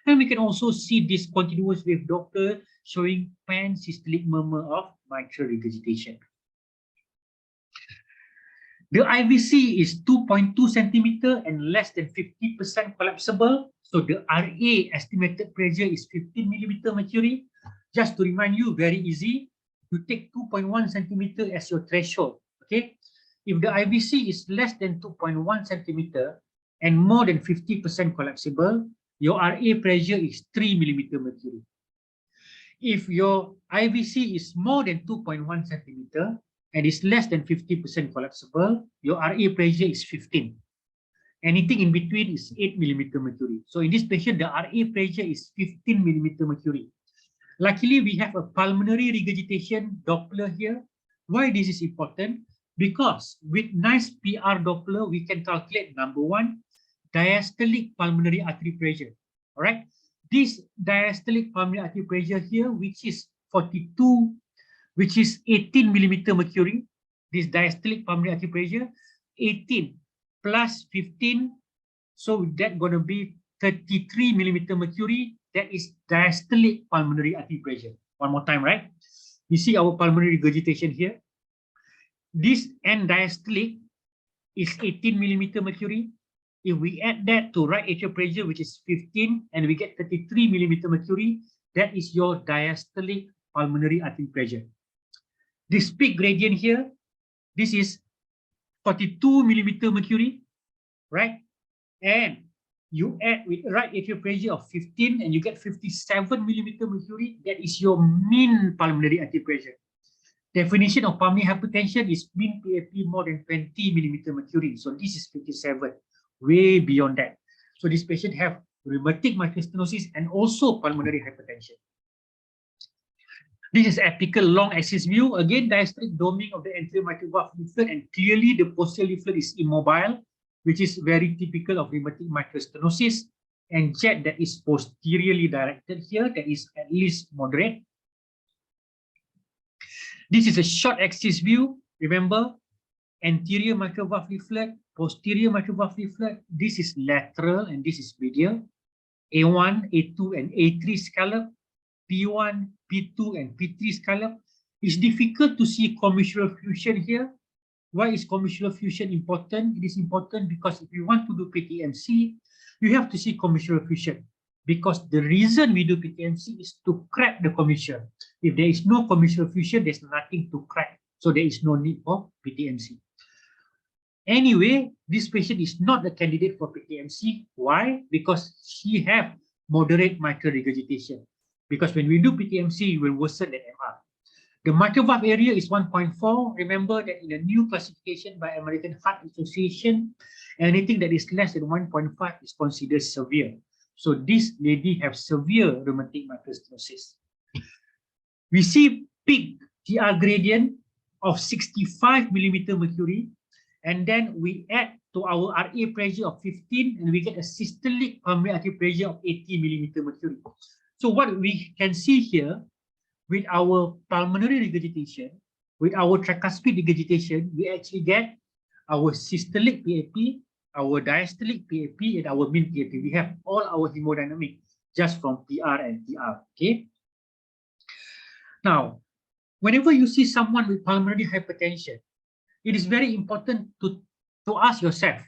And we can also see this continuous wave Doppler showing pan-systolic murmur of mitral regurgitation. The IVC is 2.2 centimeter and less than 50% collapsible. So the RA estimated pressure is 15 millimeter mercury. Just to remind you, very easy. You take 2.1 centimeter as your threshold. Okay. If the IVC is less than 2.1 centimeter and more than 50% collapsible, your RA pressure is 3 millimeter mercury. If your IVC is more than 2.1 centimeter and is less than 50% collapsible, your RA pressure is 15. Anything in between is 8 millimeter mercury. So in this patient, the RA pressure is 15 millimeter mercury. Luckily, we have a pulmonary regurgitation Doppler here. Why this is important? Because with nice PR Doppler, we can calculate number one, diastolic pulmonary artery pressure. All right. This diastolic pulmonary artery pressure here, which is 42, which is 18 millimeter mercury. This diastolic pulmonary artery pressure, 18 plus 15. So that's going to be 33 millimeter mercury. That is diastolic pulmonary artery pressure. One more time, right? You see our pulmonary regurgitation here. This end diastolic is 18 millimeter mercury. If we add that to right atrial pressure, which is 15, and we get 33 millimeter mercury, that is your diastolic pulmonary artery pressure. This peak gradient here, this is 42 millimeter mercury, right? And you add with right atrial pressure of 15 and you get 57 millimeter mercury, that is your mean pulmonary artery pressure. Definition of pulmonary hypertension is mean PAP more than 20 millimeter mercury. So this is 57, way beyond that. So this patient have rheumatic mitral stenosis and also pulmonary hypertension. This is apical long axis view. Again, diastolic doming of the anterior mitral valve leaflet, and clearly the posterior leaflet is immobile, which is very typical of rheumatic mitral stenosis, and jet that is posteriorly directed here, that is at least moderate. This is a short axis view. Remember, anterior mitral valve leaflet, posterior mitral valve leaflet. This is lateral and this is medial. A1, A2, and A3 scallop. P1, P2, and P3 scallop. It's difficult to see commissural fusion here. Why is commissural fusion important? It is important because if you want to do PTMC, you have to see commissural fusion. Because the reason we do PTMC is to crack the commissure. If there is no commissural fusion, there's nothing to crack. So there is no need for PTMC. Anyway, this patient is not a candidate for PTMC. Why? Because she have moderate mitral regurgitation. Because when we do PTMC, it will worsen the MR. The mitral valve area is 1.4. Remember that in the new classification by American Heart Association, anything that is less than 1.5 is considered severe. So this lady have severe rheumatic mitral stenosis. We see peak TR gradient of 65 millimeter mercury, and then we add to our RA pressure of 15, and we get a systolic pulmonary artery pressure of 80 millimeter mercury. So what we can see here, with our pulmonary regurgitation, with our tricuspid regurgitation, we actually get our systolic PAP, our diastolic PAP, and our mean PAP. We have all our hemodynamic just from PR and TR. Okay. Now, whenever you see someone with pulmonary hypertension, it is very important to ask yourself,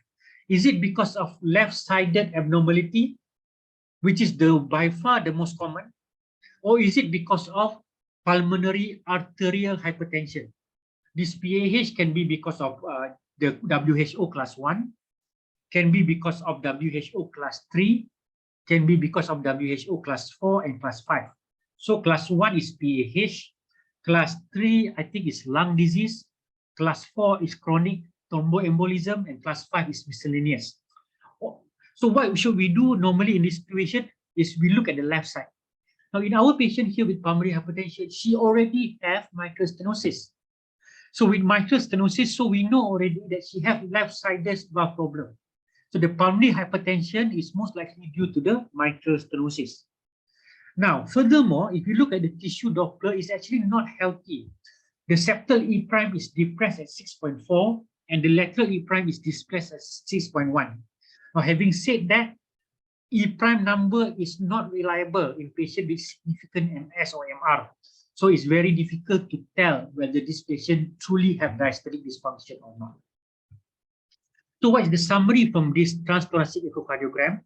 is it because of left-sided abnormality, which is by far the most common, or is it because of pulmonary arterial hypertension? This PAH can be because of the WHO class 1, can be because of WHO class 3, can be because of WHO class 4 and class 5. So class 1 is PAH, class 3 I think is lung disease, class 4 is chronic thromboembolism, and class 5 is miscellaneous. So what should we do normally in this situation is we look at the left side. Now in our patient here with pulmonary hypertension, she already have mitral stenosis. So with mitral stenosis, so we know already that she have left-sided valve problem. So the pulmonary hypertension is most likely due to the mitral stenosis. Now, furthermore, if you look at the tissue Doppler, it's actually not healthy. The septal E prime is depressed at 6.4 and the lateral E prime is depressed at 6.1. Now, having said that, E prime number is not reliable in patients with significant MS or MR. So it's very difficult to tell whether this patient truly have diastolic dysfunction or not. So what is the summary from this transthoracic echocardiogram?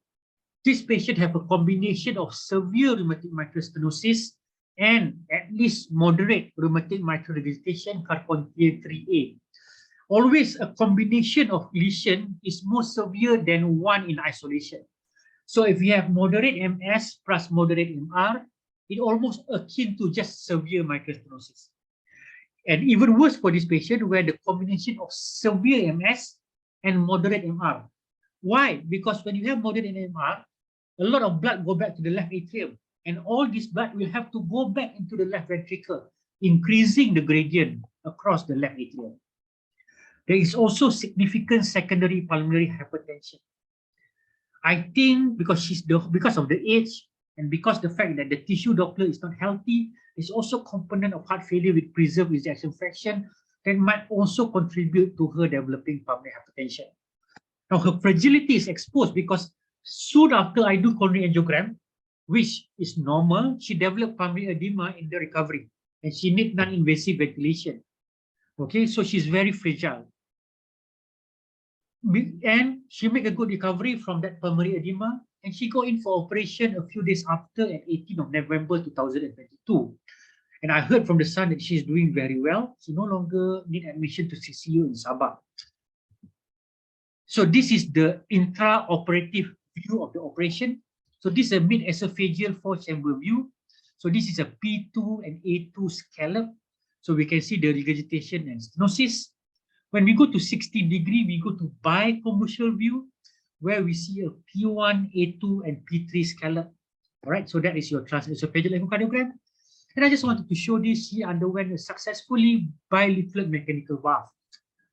This patient have a combination of severe rheumatic mitral stenosis and at least moderate rheumatic mitral regurgitation, Charpentier 3A. Always a combination of lesion is more severe than one in isolation. So if you have moderate MS plus moderate MR, it almost akin to just severe mitral stenosis. And even worse for this patient, where the combination of severe MS and moderate MR. Why? Because when you have more than an MR, a lot of blood go back to the left atrium, and all this blood will have to go back into the left ventricle, increasing the gradient across the left atrium. There is also significant secondary pulmonary hypertension. I think because of the age and because the fact that the tissue Doppler is not healthy, there's also component of heart failure with preserved ejection fraction that might also contribute to her developing pulmonary hypertension. Now her fragility is exposed because soon after I do coronary angiogram, which is normal, she developed pulmonary edema in the recovery and she needs non-invasive ventilation. Okay, so she's very fragile. And she made a good recovery from that pulmonary edema, and she got in for operation a few days after at 18th of November 2022. And I heard from the son that she's doing very well. She no longer need admission to CCU in Sabah. So this is the intraoperative view of the operation. So this is a mid-esophageal four-chamber view. So this is a P2 and A2 scallop. So we can see the regurgitation and stenosis. When we go to 60 degree, we go to bicommercial view, where we see a P1, A2, and P3 scallop. All right, so that is your transesophageal echocardiogram. And I just wanted to show this. She underwent a successfully bileaflet mechanical valve.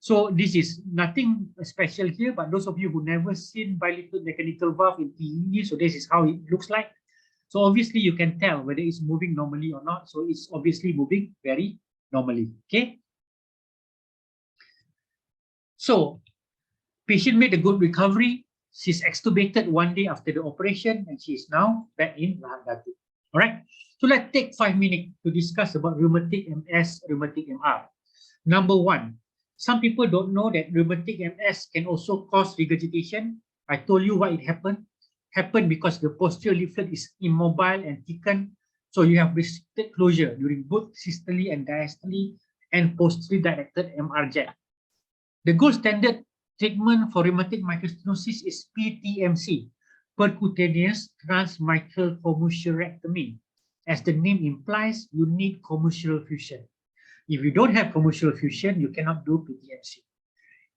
So this is nothing special here, but those of you who never seen bileaflet mechanical valve in PE, so this is how it looks like. So obviously you can tell whether it's moving normally or not. So it's obviously moving very normally, okay? So patient made a good recovery. She's extubated 1 day after the operation, and she is now back in Lahan Datu. All right. So let's take 5 minutes to discuss about rheumatic MS, rheumatic MR. Number one, some people don't know that rheumatic MS can also cause regurgitation. I told you why it happened. Happened because the posterior leaflet is immobile and thickened. So you have restricted closure during both systole and diastole and posteriorly directed MR jet. The gold standard treatment for rheumatic microstenosis is PTMC, percutaneous transmitral commissurectomy. As the name implies, you need commissural fusion. If you don't have commissural fusion, you cannot do PTMC.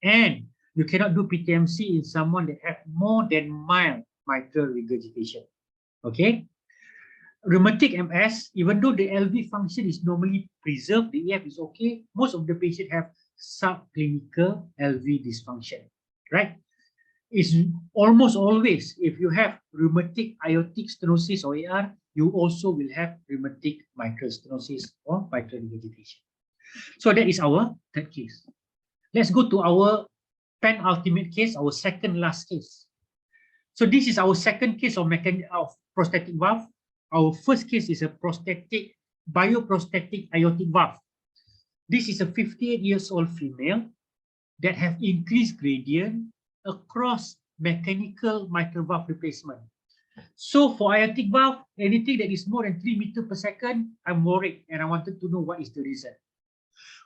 And you cannot do PTMC in someone that have more than mild mitral regurgitation. Okay? Rheumatic MS, even though the LV function is normally preserved, the EF is okay, most of the patients have subclinical LV dysfunction, right? It's almost always, if you have rheumatic aortic stenosis or AR, you also will have rheumatic mitral stenosis or mitral regurgitation. So that is our third case. Let's go to our penultimate case, our second last case. So this is our second case of prosthetic valve. Our first case is a bioprosthetic aortic valve. This is a 58-year-old female that have increased gradient across mechanical mitral valve replacement. So for aortic valve, anything that is more than 3 meters per second, I'm worried and I wanted to know what is the reason.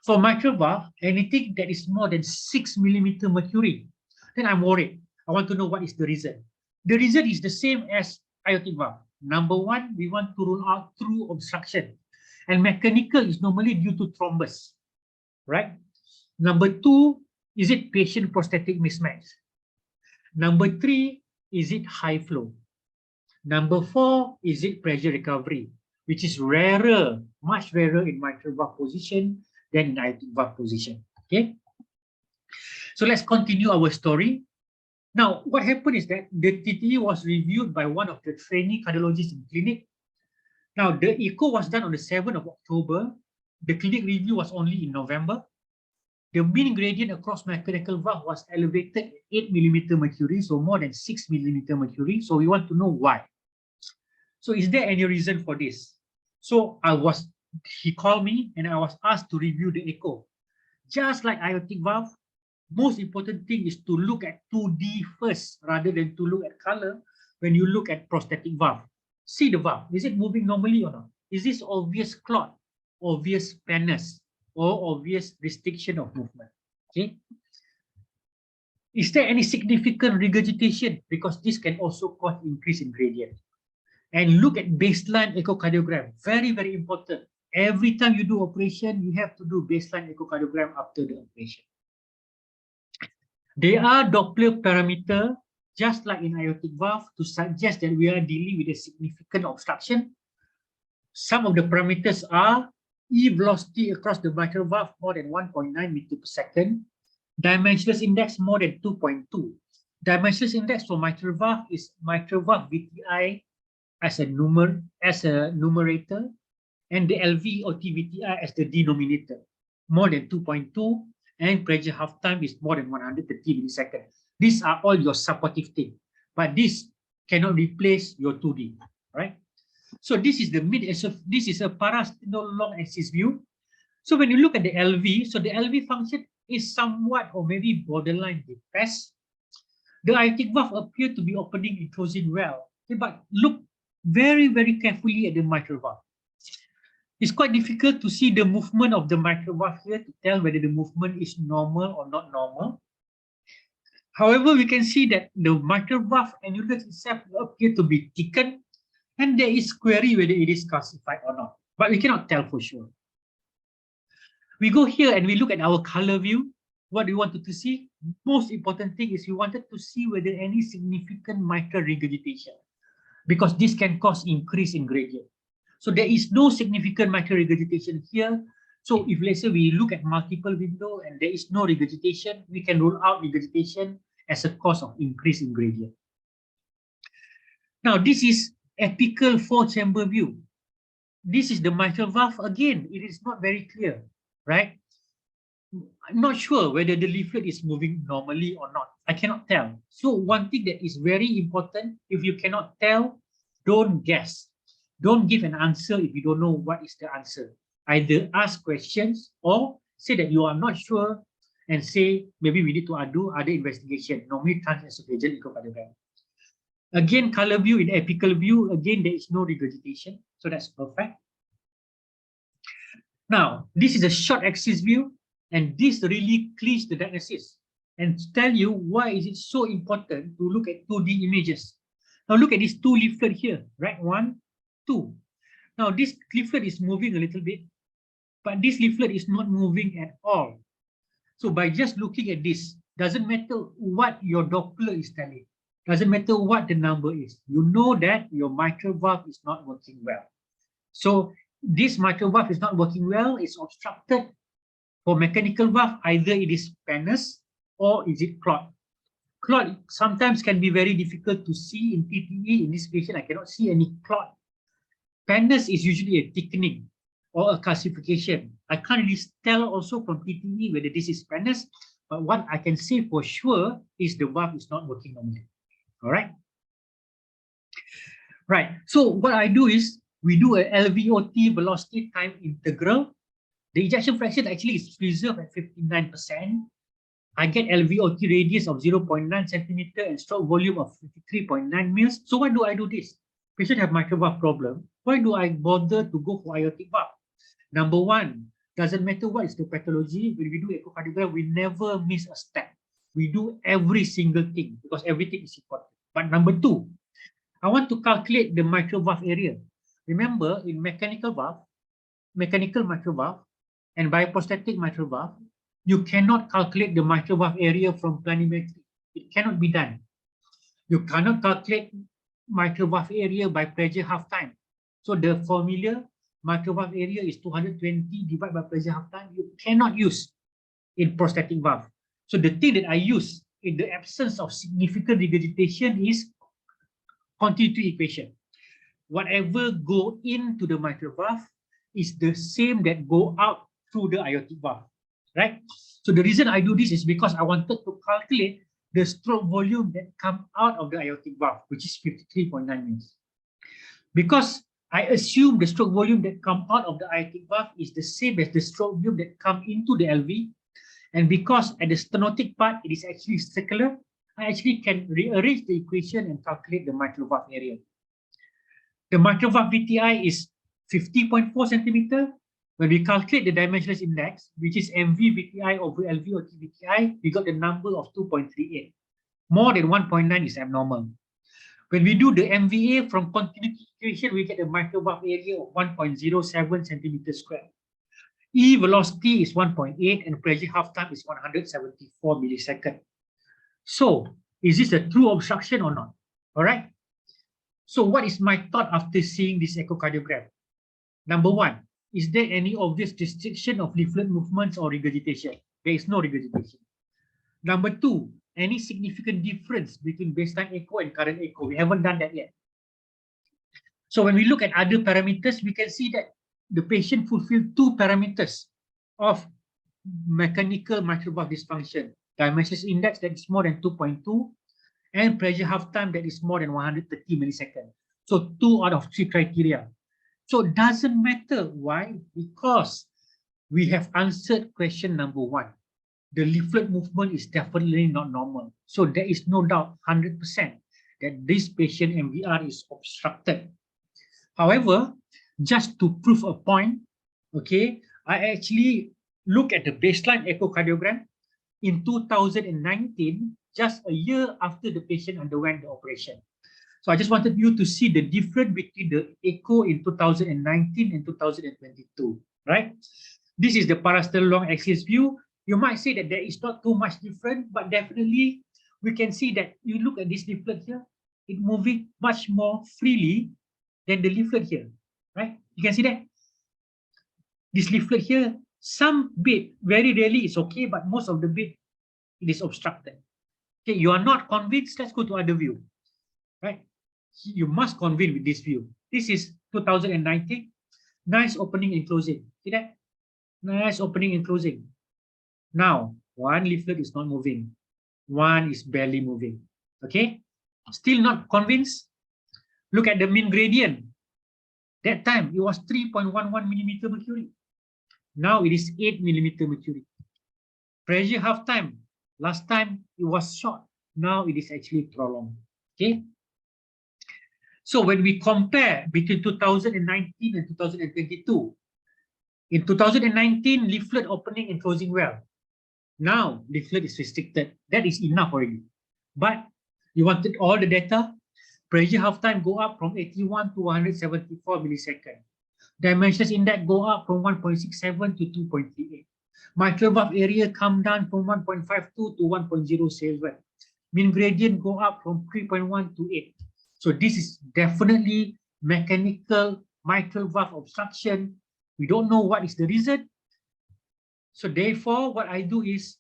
For mitral valve, anything that is more than 6 millimeter mercury, then I'm worried. I want to know what is the reason. The reason is the same as aortic valve. Number one, we want to rule out through obstruction. And mechanical is normally due to thrombus, right? Number two, is it patient-prosthetic mismatch? Number three, is it high flow? Number four, is it pressure recovery, which is rarer, much rarer in mitral valve position than in aortic valve position, okay? So let's continue our story. Now, what happened is that the TTE was reviewed by one of the trainee cardiologists in clinic. Now, the echo was done on the 7th of October. The clinic review was only in November. The mean gradient across mechanical valve was elevated at 8 millimeter mercury, so more than 6 millimeter mercury. So we want to know why. So is there any reason for this? So he called me and I was asked to review the echo. Just like aortic valve, most important thing is to look at 2D first rather than to look at color when you look at prosthetic valve. See the valve. Is it moving normally or not? Is this obvious clot, obvious pannus, or obvious restriction of movement? Okay. Is there any significant regurgitation? Because this can also cause increase in gradient. And look at baseline echocardiogram. Very, very important. Every time you do operation, you have to do baseline echocardiogram after the operation. There are Doppler parameter just like in aortic valve, to suggest that we are dealing with a significant obstruction. Some of the parameters are E velocity across the mitral valve more than 1.9 meter per second, dimensionless index more than 2.2. Dimensionless index for mitral valve is mitral valve VTI as a numerator, and the LV or TVTI as the denominator, more than 2.2, and pressure half time is more than 130 milliseconds. These are all your supportive things, but this cannot replace your 2D, right? So this is the this is a parasternal long axis view. So when you look at the LV, so the LV function is somewhat or maybe borderline depressed. The aortic valve appear to be opening and closing well, okay, but look very, very carefully at the mitral valve. It's quite difficult to see the movement of the mitral valve here to tell whether the movement is normal or not normal. However, we can see that the mitral valve annulus itself appear to be thickened, and there is query whether it is calcified or not, but we cannot tell for sure. We go here and we look at our color view. What we wanted to see, most important thing is we wanted to see whether any significant mitral regurgitation, because this can cause increase in gradient. So there is no significant mitral regurgitation here. So if let's say we look at multiple window and there is no regurgitation, we can rule out regurgitation as a cause of increase in gradient. Now this is apical four-chamber view. This is the mitral valve. Again, it is not very clear, right? I'm not sure whether the leaflet is moving normally or not. I cannot tell. So one thing that is very important, if you cannot tell, don't guess. Don't give an answer if you don't know what is the answer. Either ask questions or say that you are not sure and say maybe we need to do other investigation, normally transesophageal echocardiogram. Again, color view in apical view, again, there is no regurgitation. So that's perfect. Now, this is a short axis view, and this really clears the diagnosis and tell you why is it so important to look at 2D images. Now look at these two leaflet here, right? 1, 2. Now this leaflet is moving a little bit, but this leaflet is not moving at all. So by just looking at this, doesn't matter what your Doppler is telling, doesn't matter what the number is, you know that your mitral valve is not working well. So this mitral valve is not working well, it's obstructed. For mechanical valve, either it is pannus or is it clot. Clot sometimes can be very difficult to see in TTE. In this patient, I cannot see any clot. Pannus is usually a thickening or a calcification. I can't really tell also from TTE whether this is pannus, but what I can say for sure is the valve is not working normally. All right. Right. So what I do is we do a LVOT velocity time integral. The ejection fraction actually is preserved at 59%. I get LVOT radius of 0.9 centimeter and stroke volume of 53.9 mils. So why do I do this? Patient have mitral valve problem. Why do I bother to go for aortic valve? Number one, doesn't matter what is the pathology. When we do echocardiogram, we never miss a step. We do every single thing because everything is important. But number two, I want to calculate the mitral valve area. Remember, in mechanical mitral valve, and bioprosthetic mitral valve, you cannot calculate the mitral valve area from planimetry. It cannot be done. You cannot calculate mitral valve area by pressure half time. So the formula, mitral valve area is 220 divided by pressure half time. You cannot use in prosthetic valve. So the thing that I use in the absence of significant regurgitation is continuity equation. Whatever go into the mitral valve is the same that go out through the aortic valve, right? So the reason I do this is because I wanted to calculate the stroke volume that come out of the aortic valve, which is 53.9 mils. Because I assume the stroke volume that come out of the aortic valve is the same as the stroke volume that come into the LV, and because at the stenotic part it is actually circular, I actually can rearrange the equation and calculate the mitral valve area. The mitral valve VTI is 50.4 centimeter. When we calculate the dimensionless index, which is MV VTI over LV or TVTI, we got the number of 2.38. More than 1.9 is abnormal. When we do the MVA from continuity equation, we get a mitral valve area of 1.07 centimeters square. E velocity is 1.8 and pressure half time is 174 milliseconds. So Is this a true obstruction or not? All right. So what is my thought after seeing this echocardiogram? Number one, is there any obvious restriction of leaflet movements or regurgitation? There is no regurgitation. Number two, any significant difference between baseline echo and current echo? We haven't done that yet. So when we look at other parameters, we can see that the patient fulfilled two parameters of mechanical mitral valve dysfunction. Dimensions index that is more than 2.2 and pressure half time that is more than 130 milliseconds. So 2 out of 3 criteria. So it doesn't matter. Why? Because we have answered question number 1. The leaflet movement is definitely not normal. So there is no doubt 100% that this patient MVR is obstructed. However, just to prove a point, okay, I actually look at the baseline echocardiogram in 2019, just a year after the patient underwent the operation. So I just wanted you to see the difference between the echo in 2019 and 2022, right? This is the parasternal long axis view. You might say that there is not too much different, but definitely we can see that you look at this leaflet here, it moving much more freely than the leaflet here, right? You can see that. This leaflet here, some bit, very rarely is okay, but most of the bit, it is obstructed. Okay, you are not convinced, let's go to other view, right? You must convince with this view. This is 2019, nice opening and closing. See that? Nice opening and closing. Now, one leaflet is not moving. One is barely moving. Okay? Still not convinced? Look at the mean gradient. That time, it was 3.11 millimeter mercury. Now it is 8 millimeter mercury. Pressure half time. Last time, it was short. Now it is actually prolonged. Okay? So when we compare between 2019 and 2022, in 2019, leaflet opening and closing well. Now, leaflet is restricted. That is enough already. But you wanted all the data. Pressure half time go up from 81 to 174 milliseconds. Dimensions index go up from 1.67 to 2.38. Mitral valve area come down from 1.52 to 1.07. Mean gradient go up from 3.1 to 8. So this is definitely mechanical mitral valve obstruction. We don't know what is the reason. So therefore, what I do is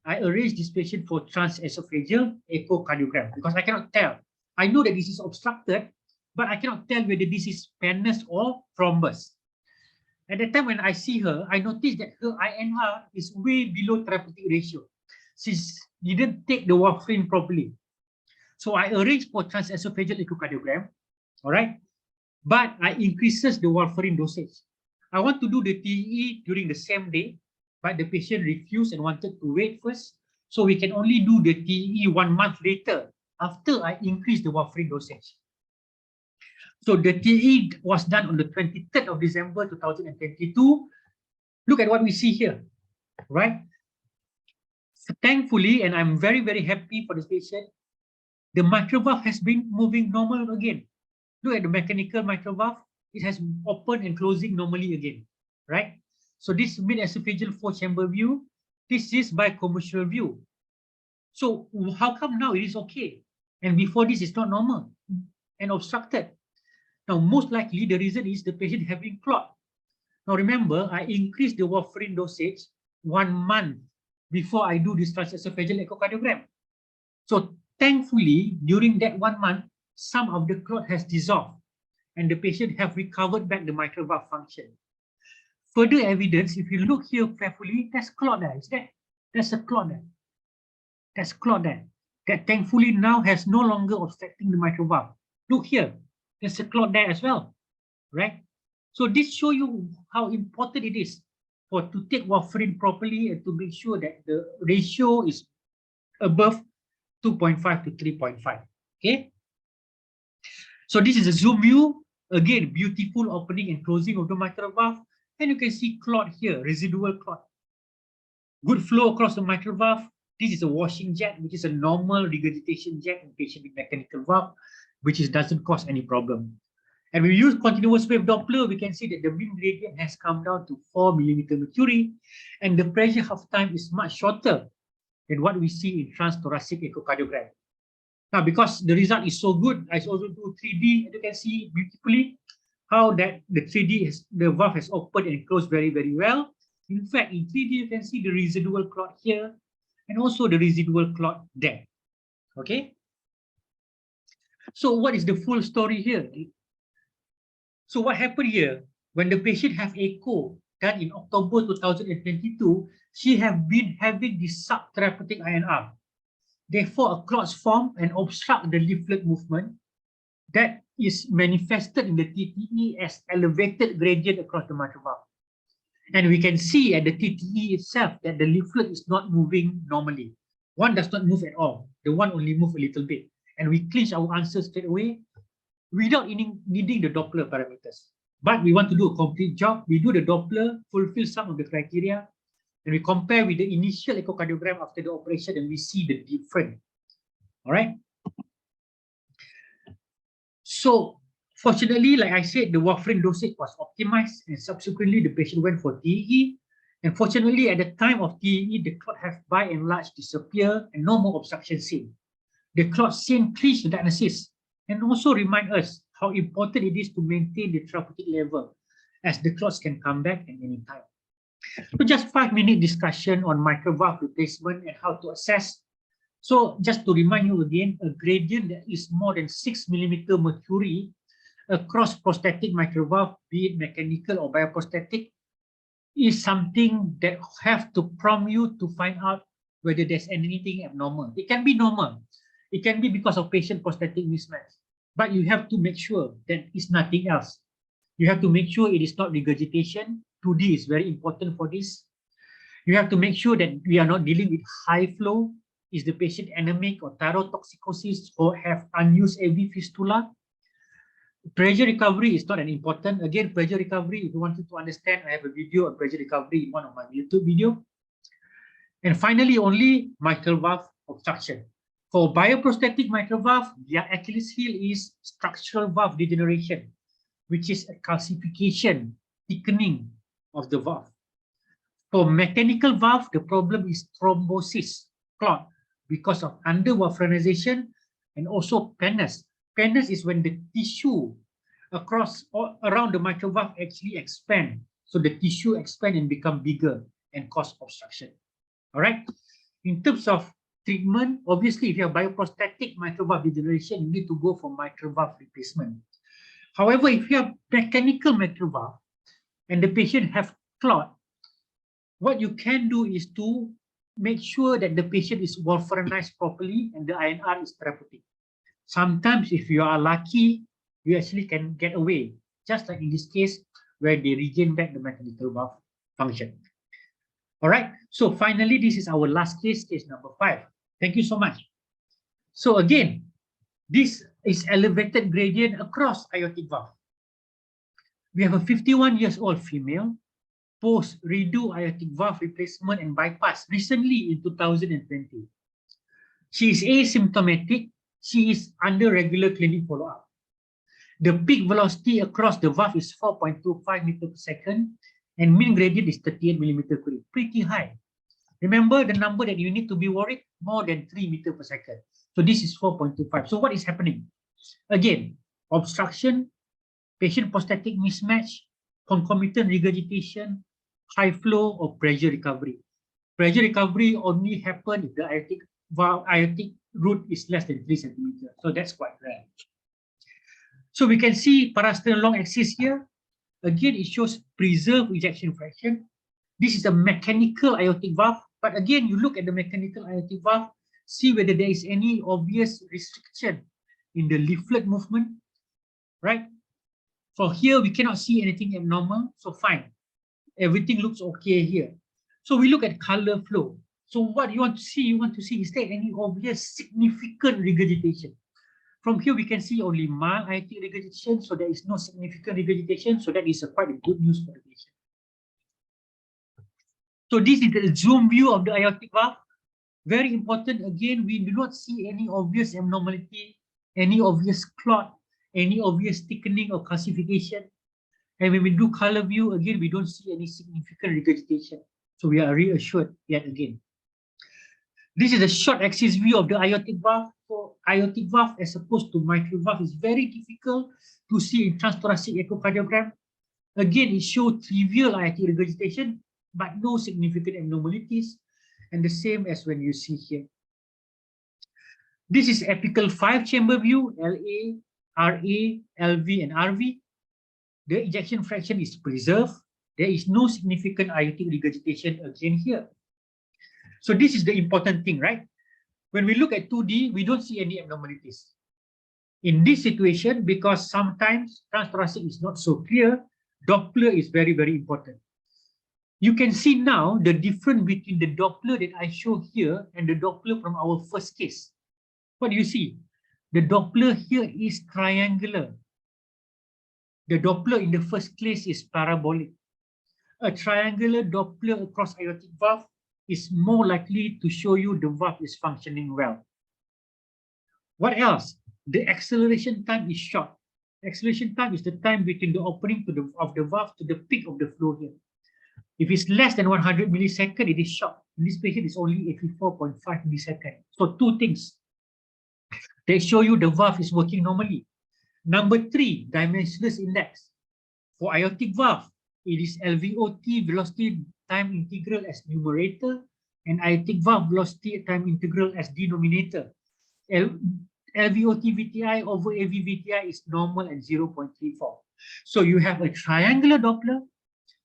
I arrange this patient for transesophageal echocardiogram because I cannot tell. I know that this is obstructed, but I cannot tell whether this is venous or thrombus. At the time when I see her, I noticed that her INR is way below therapeutic ratio. She didn't take the warfarin properly. So I arranged for transesophageal echocardiogram, all right? But I increases the warfarin dosage. I want to do the TEE during the same day, but the patient refused and wanted to wait first. So we can only do the TEE 1 month later after I increase the warfarin dosage. So the TEE was done on the 23rd of December 2022. Look at what we see here, right? So thankfully, and I'm very, very happy for this patient, the mitral valve has been moving normal again. Look at the mechanical mitral valve. It has opened and closing normally again, right? So this mid-esophageal 4-chamber view, this is by commercial view. So how come now it is okay? And before this is not normal and obstructed. Now, most likely the reason is the patient having clot. Now remember, I increased the warfarin dosage 1 month before I do this transesophageal echocardiogram. So thankfully, during that 1 month, some of the clot has dissolved and the patient have recovered back the mitral valve function. Further evidence, if you look here carefully, there's clot there. Is that? There's a clot there. There's clot there. That thankfully now has no longer obstructing the mitral valve. Look here. There's a clot there as well, right? So this shows you how important it is to take warfarin properly and to make sure that the ratio is above 2.5 to 3.5. Okay. So this is a zoom view. Again, beautiful opening and closing of the mitral valve. And you can see clot here, residual clot. Good flow across the mitral valve. This is a washing jet, which is a normal regurgitation jet in patient with mechanical valve, which doesn't cause any problem. And when we use continuous wave Doppler, we can see that the mean gradient has come down to 4 millimeter mercury, and the pressure half time is much shorter than what we see in transthoracic echocardiogram. Now, because the result is so good, I also do 3D, and you can see beautifully how that the 3D the valve has opened and closed very, very well. In fact, in 3D, you can see the residual clot here and also the residual clot there. Okay. So what is the full story here? So what happened here? When the patient have echo done in October 2022, she have been having this subtherapeutic INR. Therefore, a clot form and obstruct the leaflet movement that is manifested in the TTE as elevated gradient across the mitral valve. And we can see at the TTE itself that the leaflet is not moving normally. One does not move at all. The one only move a little bit. And we clinch our answer straight away without needing the Doppler parameters. But we want to do a complete job. We do the Doppler, fulfill some of the criteria, and we compare with the initial echocardiogram after the operation, and we see the difference. All right. So fortunately, like I said, the warfarin dosage was optimized, and subsequently the patient went for TEE. And fortunately, at the time of TEE, the clot have by and large disappeared and no more obstruction seen. The clot seen clinch the diagnosis and also remind us how important it is to maintain the therapeutic level, as the clots can come back at any time. So just 5-minute discussion on mitral valve replacement and how to assess. So just to remind you again, a gradient that is more than 6 millimeter mercury across prosthetic mitral valve, be it mechanical or bioprosthetic, is something that have to prompt you to find out whether there's anything abnormal. It can be normal. It can be because of patient-prosthetic mismatch, but you have to make sure that it's nothing else. You have to make sure it is not regurgitation. 2D is very important for this. You have to make sure that we are not dealing with high flow. Is the patient anemic or thyrotoxicosis or have unused AV fistula? Pressure recovery is not an important. Again, pressure recovery, if you wanted to understand, I have a video on pressure recovery in one of my YouTube videos. And finally, only mitral valve obstruction. For bioprosthetic mitral valve, their Achilles heel is structural valve degeneration, which is a calcification, thickening of the valve. For mechanical valve, the problem is thrombosis, clot, because of under-warfarinization and also pannus. Pannus is when the tissue across or around the mitral valve actually expand. So the tissue expand and become bigger and cause obstruction. All right. In terms of treatment, obviously, if you have bioprosthetic mitral valve degeneration, you need to go for mitral valve replacement. However, if you have mechanical mitral valve and the patient have clot, what you can do is to make sure that the patient is warfarinized properly and the INR is therapeutic. Sometimes, if you are lucky, you actually can get away, just like in this case, where they regain back the mechanical valve function. All right, so finally, this is our last case, case number 5. Thank you so much. So again, this is elevated gradient across aortic valve. We have a 51-year-old female, post-redo aortic valve replacement and bypass recently in 2020. She is asymptomatic. She is under regular clinic follow-up. The peak velocity across the valve is 4.25 meters per second, and mean gradient is 38 millimeter curie, pretty high. Remember the number that you need to be worried, more than 3 meters per second. So this is 4.25. So what is happening? Again, obstruction, patient-prosthetic mismatch, concomitant regurgitation, high flow, or pressure recovery. Pressure recovery only happens if the aortic root is less than 3 centimeters. So that's quite rare. So we can see parasternal long axis here. Again, it shows preserved ejection fraction. This is a mechanical aortic valve. But again, you look at the mechanical aortic valve, see whether there is any obvious restriction in the leaflet movement, right? For here, we cannot see anything abnormal, so fine. Everything looks okay here. So we look at color flow. So what you want to see, is there any obvious significant regurgitation? From here, we can see only mild aortic regurgitation, so there is no significant regurgitation, so that is quite a good news for the patient. So this is the zoom view of the aortic valve. Very important, again, we do not see any obvious abnormality, any obvious clot, any obvious thickening or calcification. And when we do color view, again, we don't see any significant regurgitation. So we are reassured yet again. This is a short axis view of the aortic valve. So aortic valve as opposed to mitral valve is very difficult to see in transthoracic echocardiogram. Again, it shows trivial aortic regurgitation, but no significant abnormalities, and the same as when you see here. This is apical 5-chamber view, LA, RA, LV, and RV. The ejection fraction is preserved. There is no significant aortic regurgitation again here. So this is the important thing, right? When we look at 2D, we don't see any abnormalities. In this situation, because sometimes transthoracic is not so clear, Doppler is very, very important. You can see now the difference between the Doppler that I show here and the Doppler from our first case. What do you see? The Doppler here is triangular. The Doppler in the first case is parabolic. A triangular Doppler across aortic valve is more likely to show you the valve is functioning well. What else? The acceleration time is short. Acceleration time is the time between the opening of the valve to the peak of the flow here. If it's less than 100 milliseconds, it is short. In this patient, it's only 84.5 milliseconds. So two things. They show you the valve is working normally. Number 3, dimensionless index. For aortic valve, it is LVOT velocity time integral as numerator and aortic valve velocity time integral as denominator. LVOT VTI over AV VTI is normal at 0.34. So you have a triangular Doppler,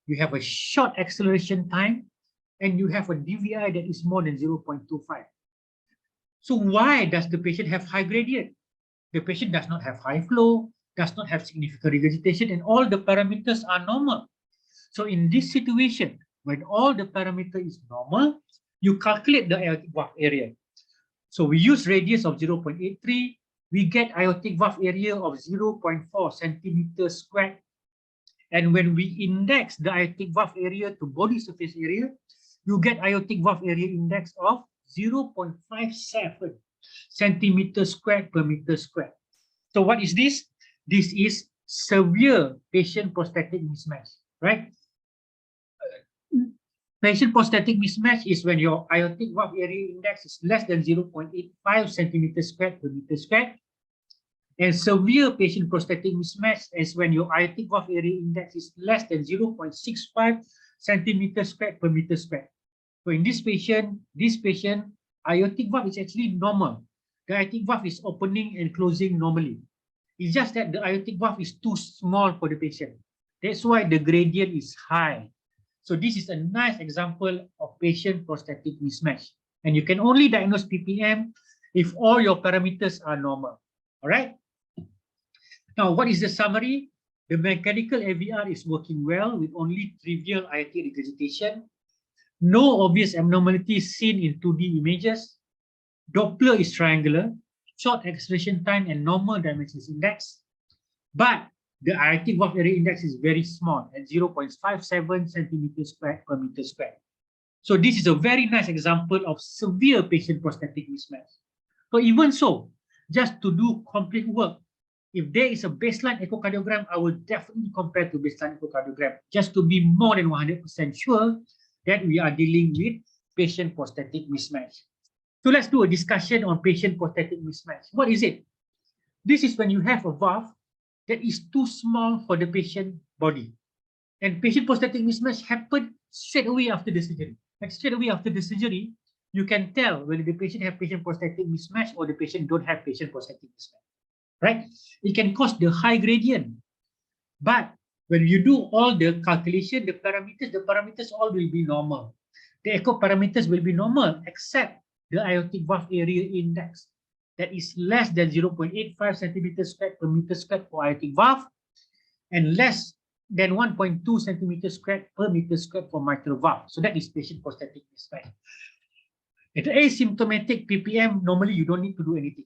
you have a short acceleration time, and you have a DVI that is more than 0.25. So why does the patient have high gradient? The patient does not have high flow, does not have significant regurgitation, and all the parameters are normal. So in this situation, when all the parameter is normal, you calculate the aortic valve area. So we use radius of 0.83, we get aortic valve area of 0.4 centimeters squared. And when we index the aortic valve area to body surface area, you get aortic valve area index of 0.57 centimeters squared per meter squared. So what is this? This is severe patient-prosthetic mismatch, right? Patient-prosthetic mismatch is when your aortic valve area index is less than 0.85 centimeters squared per meter squared. And severe patient-prosthetic mismatch is when your aortic valve area index is less than 0.65 centimeters squared per meter squared. So in this patient, aortic valve is actually normal. The aortic valve is opening and closing normally. It's just that the aortic valve is too small for the patient. That's why the gradient is high. So this is a nice example of patient-prosthetic mismatch. And you can only diagnose PPM if all your parameters are normal. All right? Now, what is the summary? The mechanical AVR is working well with only trivial aortic regurgitation. No obvious abnormalities seen in 2D images. Doppler is triangular, short acceleration time and normal dimensions index. But the aortic valve area index is very small at 0.57 centimeters squared per meter squared. So this is a very nice example of severe patient-prosthetic mismatch. So even so, just to do complete work, if there is a baseline echocardiogram, I will definitely compare to baseline echocardiogram just to be more than 100% sure that we are dealing with patient-prosthetic mismatch. So let's do a discussion on patient-prosthetic mismatch. What is it? This is when you have a valve that is too small for the patient body. And patient-prosthetic mismatch happened straight away after the surgery. Like straight away after the surgery, you can tell whether the patient have patient-prosthetic mismatch or the patient don't have patient-prosthetic mismatch, right? It can cause the high gradient. But when you do all the calculation, the parameters all will be normal. The echo parameters will be normal, except the aortic valve area index that is less than 0.85 centimeters squared per meter squared for aortic valve and less than 1.2 centimeters squared per meter squared for mitral valve. So that is patient-prosthetic mismatch. At asymptomatic PPM, normally you don't need to do anything.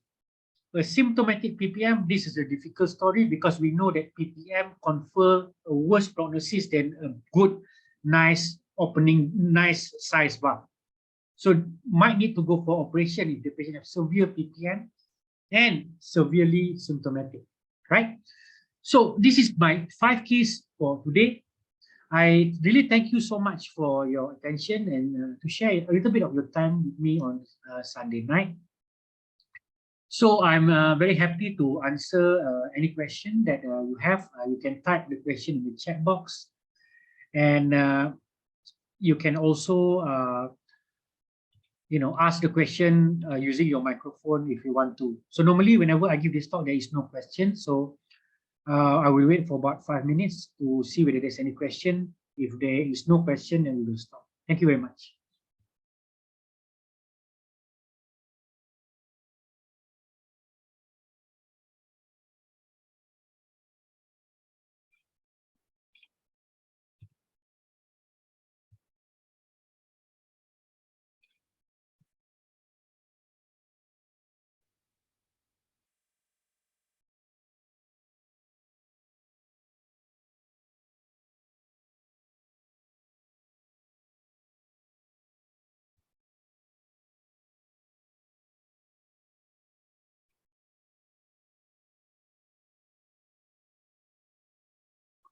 A symptomatic PPM, this is a difficult story because we know that PPM confer a worse prognosis than a good, nice opening, nice size valve. So might need to go for operation if the patient has severe PPM and severely symptomatic, right? So this is my 5 keys for today. I really thank you so much for your attention and to share a little bit of your time with me on Sunday night. So I'm very happy to answer any question that you have. You can type the question in the chat box, and you can also ask the question using your microphone if you want to. So normally whenever I give this talk, there is no question. So I will wait for about 5 minutes to see whether there's any question. If there is no question, then we will stop. Thank you very much.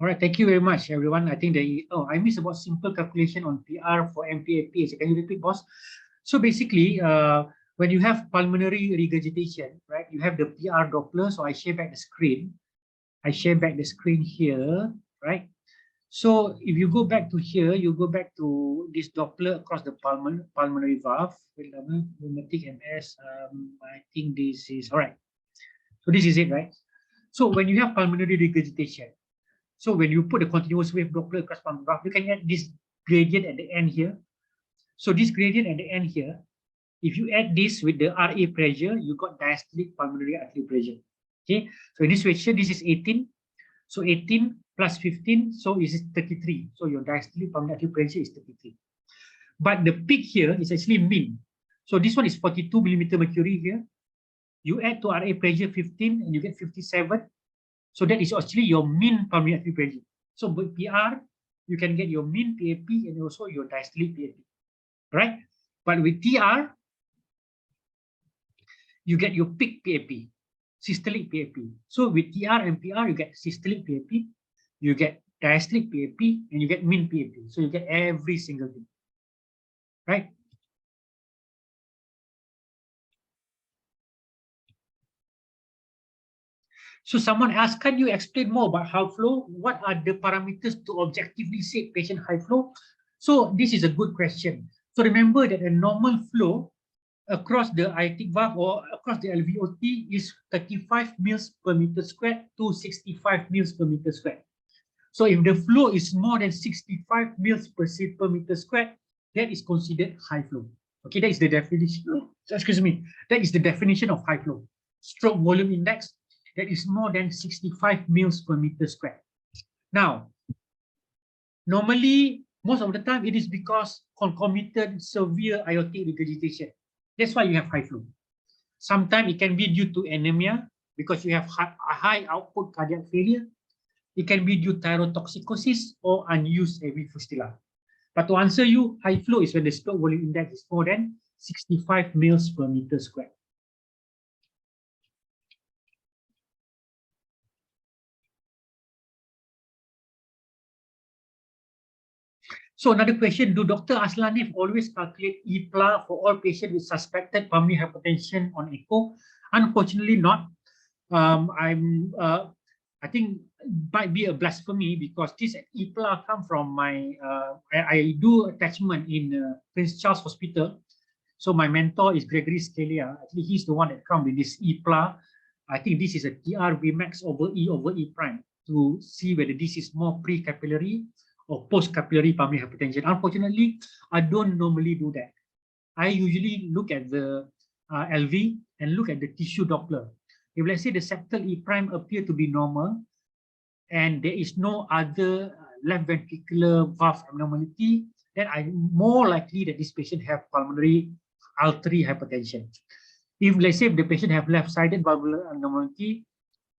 All right, thank you very much, everyone. I think I missed about simple calculation on PR for MPAP. Can you repeat, boss? So basically, when you have pulmonary regurgitation, right, you have the PR Doppler. So I share back the screen. I share back the screen here, right? So if you go back to here, you go back to this Doppler across the pulmonary valve, rheumatic MS. I think this is all right. So this is it, right? So when you have pulmonary regurgitation, so when you put the continuous wave Doppler across pulmonary valve, you can get this gradient at the end here. So this gradient at the end here, if you add this with the RA pressure, you got diastolic pulmonary artery pressure. Okay, so in this situation, this is 18. So 18 plus 15, so is 33. So your diastolic pulmonary artery pressure is 33. But the peak here is actually mean. So this one is 42 millimeter mercury here. You add to RA pressure 15 and you get 57. So that is actually your mean pulmonary artery pressure. So with PR, you can get your mean PAP and also your diastolic PAP, right? But with TR, you get your peak PAP, systolic PAP. So with TR and PR, you get systolic PAP, you get diastolic PAP, and you get mean PAP. So you get every single thing, right? So someone asked, can you explain more about high flow? What are the parameters to objectively say patient high flow? So this is a good question. So remember that a normal flow across the aortic valve or across the LVOT is 35 mils per meter squared to 65 mils per meter squared. So if the flow is more than 65 mils per meter squared, that is considered high flow. Okay, that is the definition. Excuse me. That is the definition of high flow. Stroke volume index that is more than 65 mils per meter squared. Now, normally, most of the time, it is because concomitant severe aortic regurgitation. That's why you have high flow. Sometimes it can be due to anemia because you have a high output cardiac failure. It can be due to thyrotoxicosis or unused AV fistula. But to answer you, high flow is when the stroke volume index is more than 65 mils per meter squared. So another question, do Dr. Aslanif always calculate EPLA for all patients with suspected pulmonary hypertension on echo? Unfortunately not. I think might be a blasphemy because this EPLA come from my, I do attachment in Prince Charles Hospital. So my mentor is Gregory Scalia. Actually, he's the one that come with this EPLA. I think this is a TR Vmax over E prime to see whether this is more pre-capillary or post-capillary pulmonary hypertension. Unfortunately, I don't normally do that. I usually look at the LV and look at the tissue Doppler. If let's say the septal E prime appear to be normal and there is no other left ventricular valve abnormality, then I'm more likely that this patient have pulmonary artery hypertension. If let's say the patient have left-sided valvular abnormality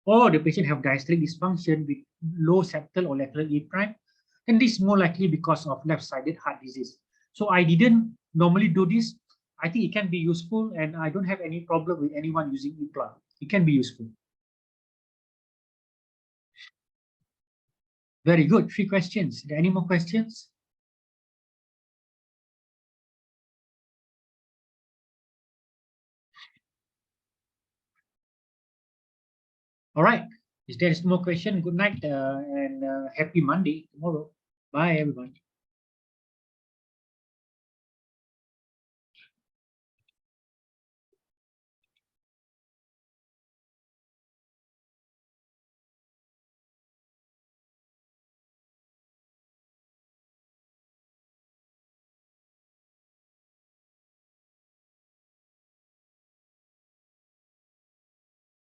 or the patient have diastolic dysfunction with low septal or lateral E prime, then this is more likely because of left-sided heart disease. So I didn't normally do this. I think it can be useful and I don't have any problem with anyone using EPLA. It can be useful. Very good. 3 questions. Are there any more questions? All right. If there is no more question, good night and happy Monday tomorrow. Bye, everyone.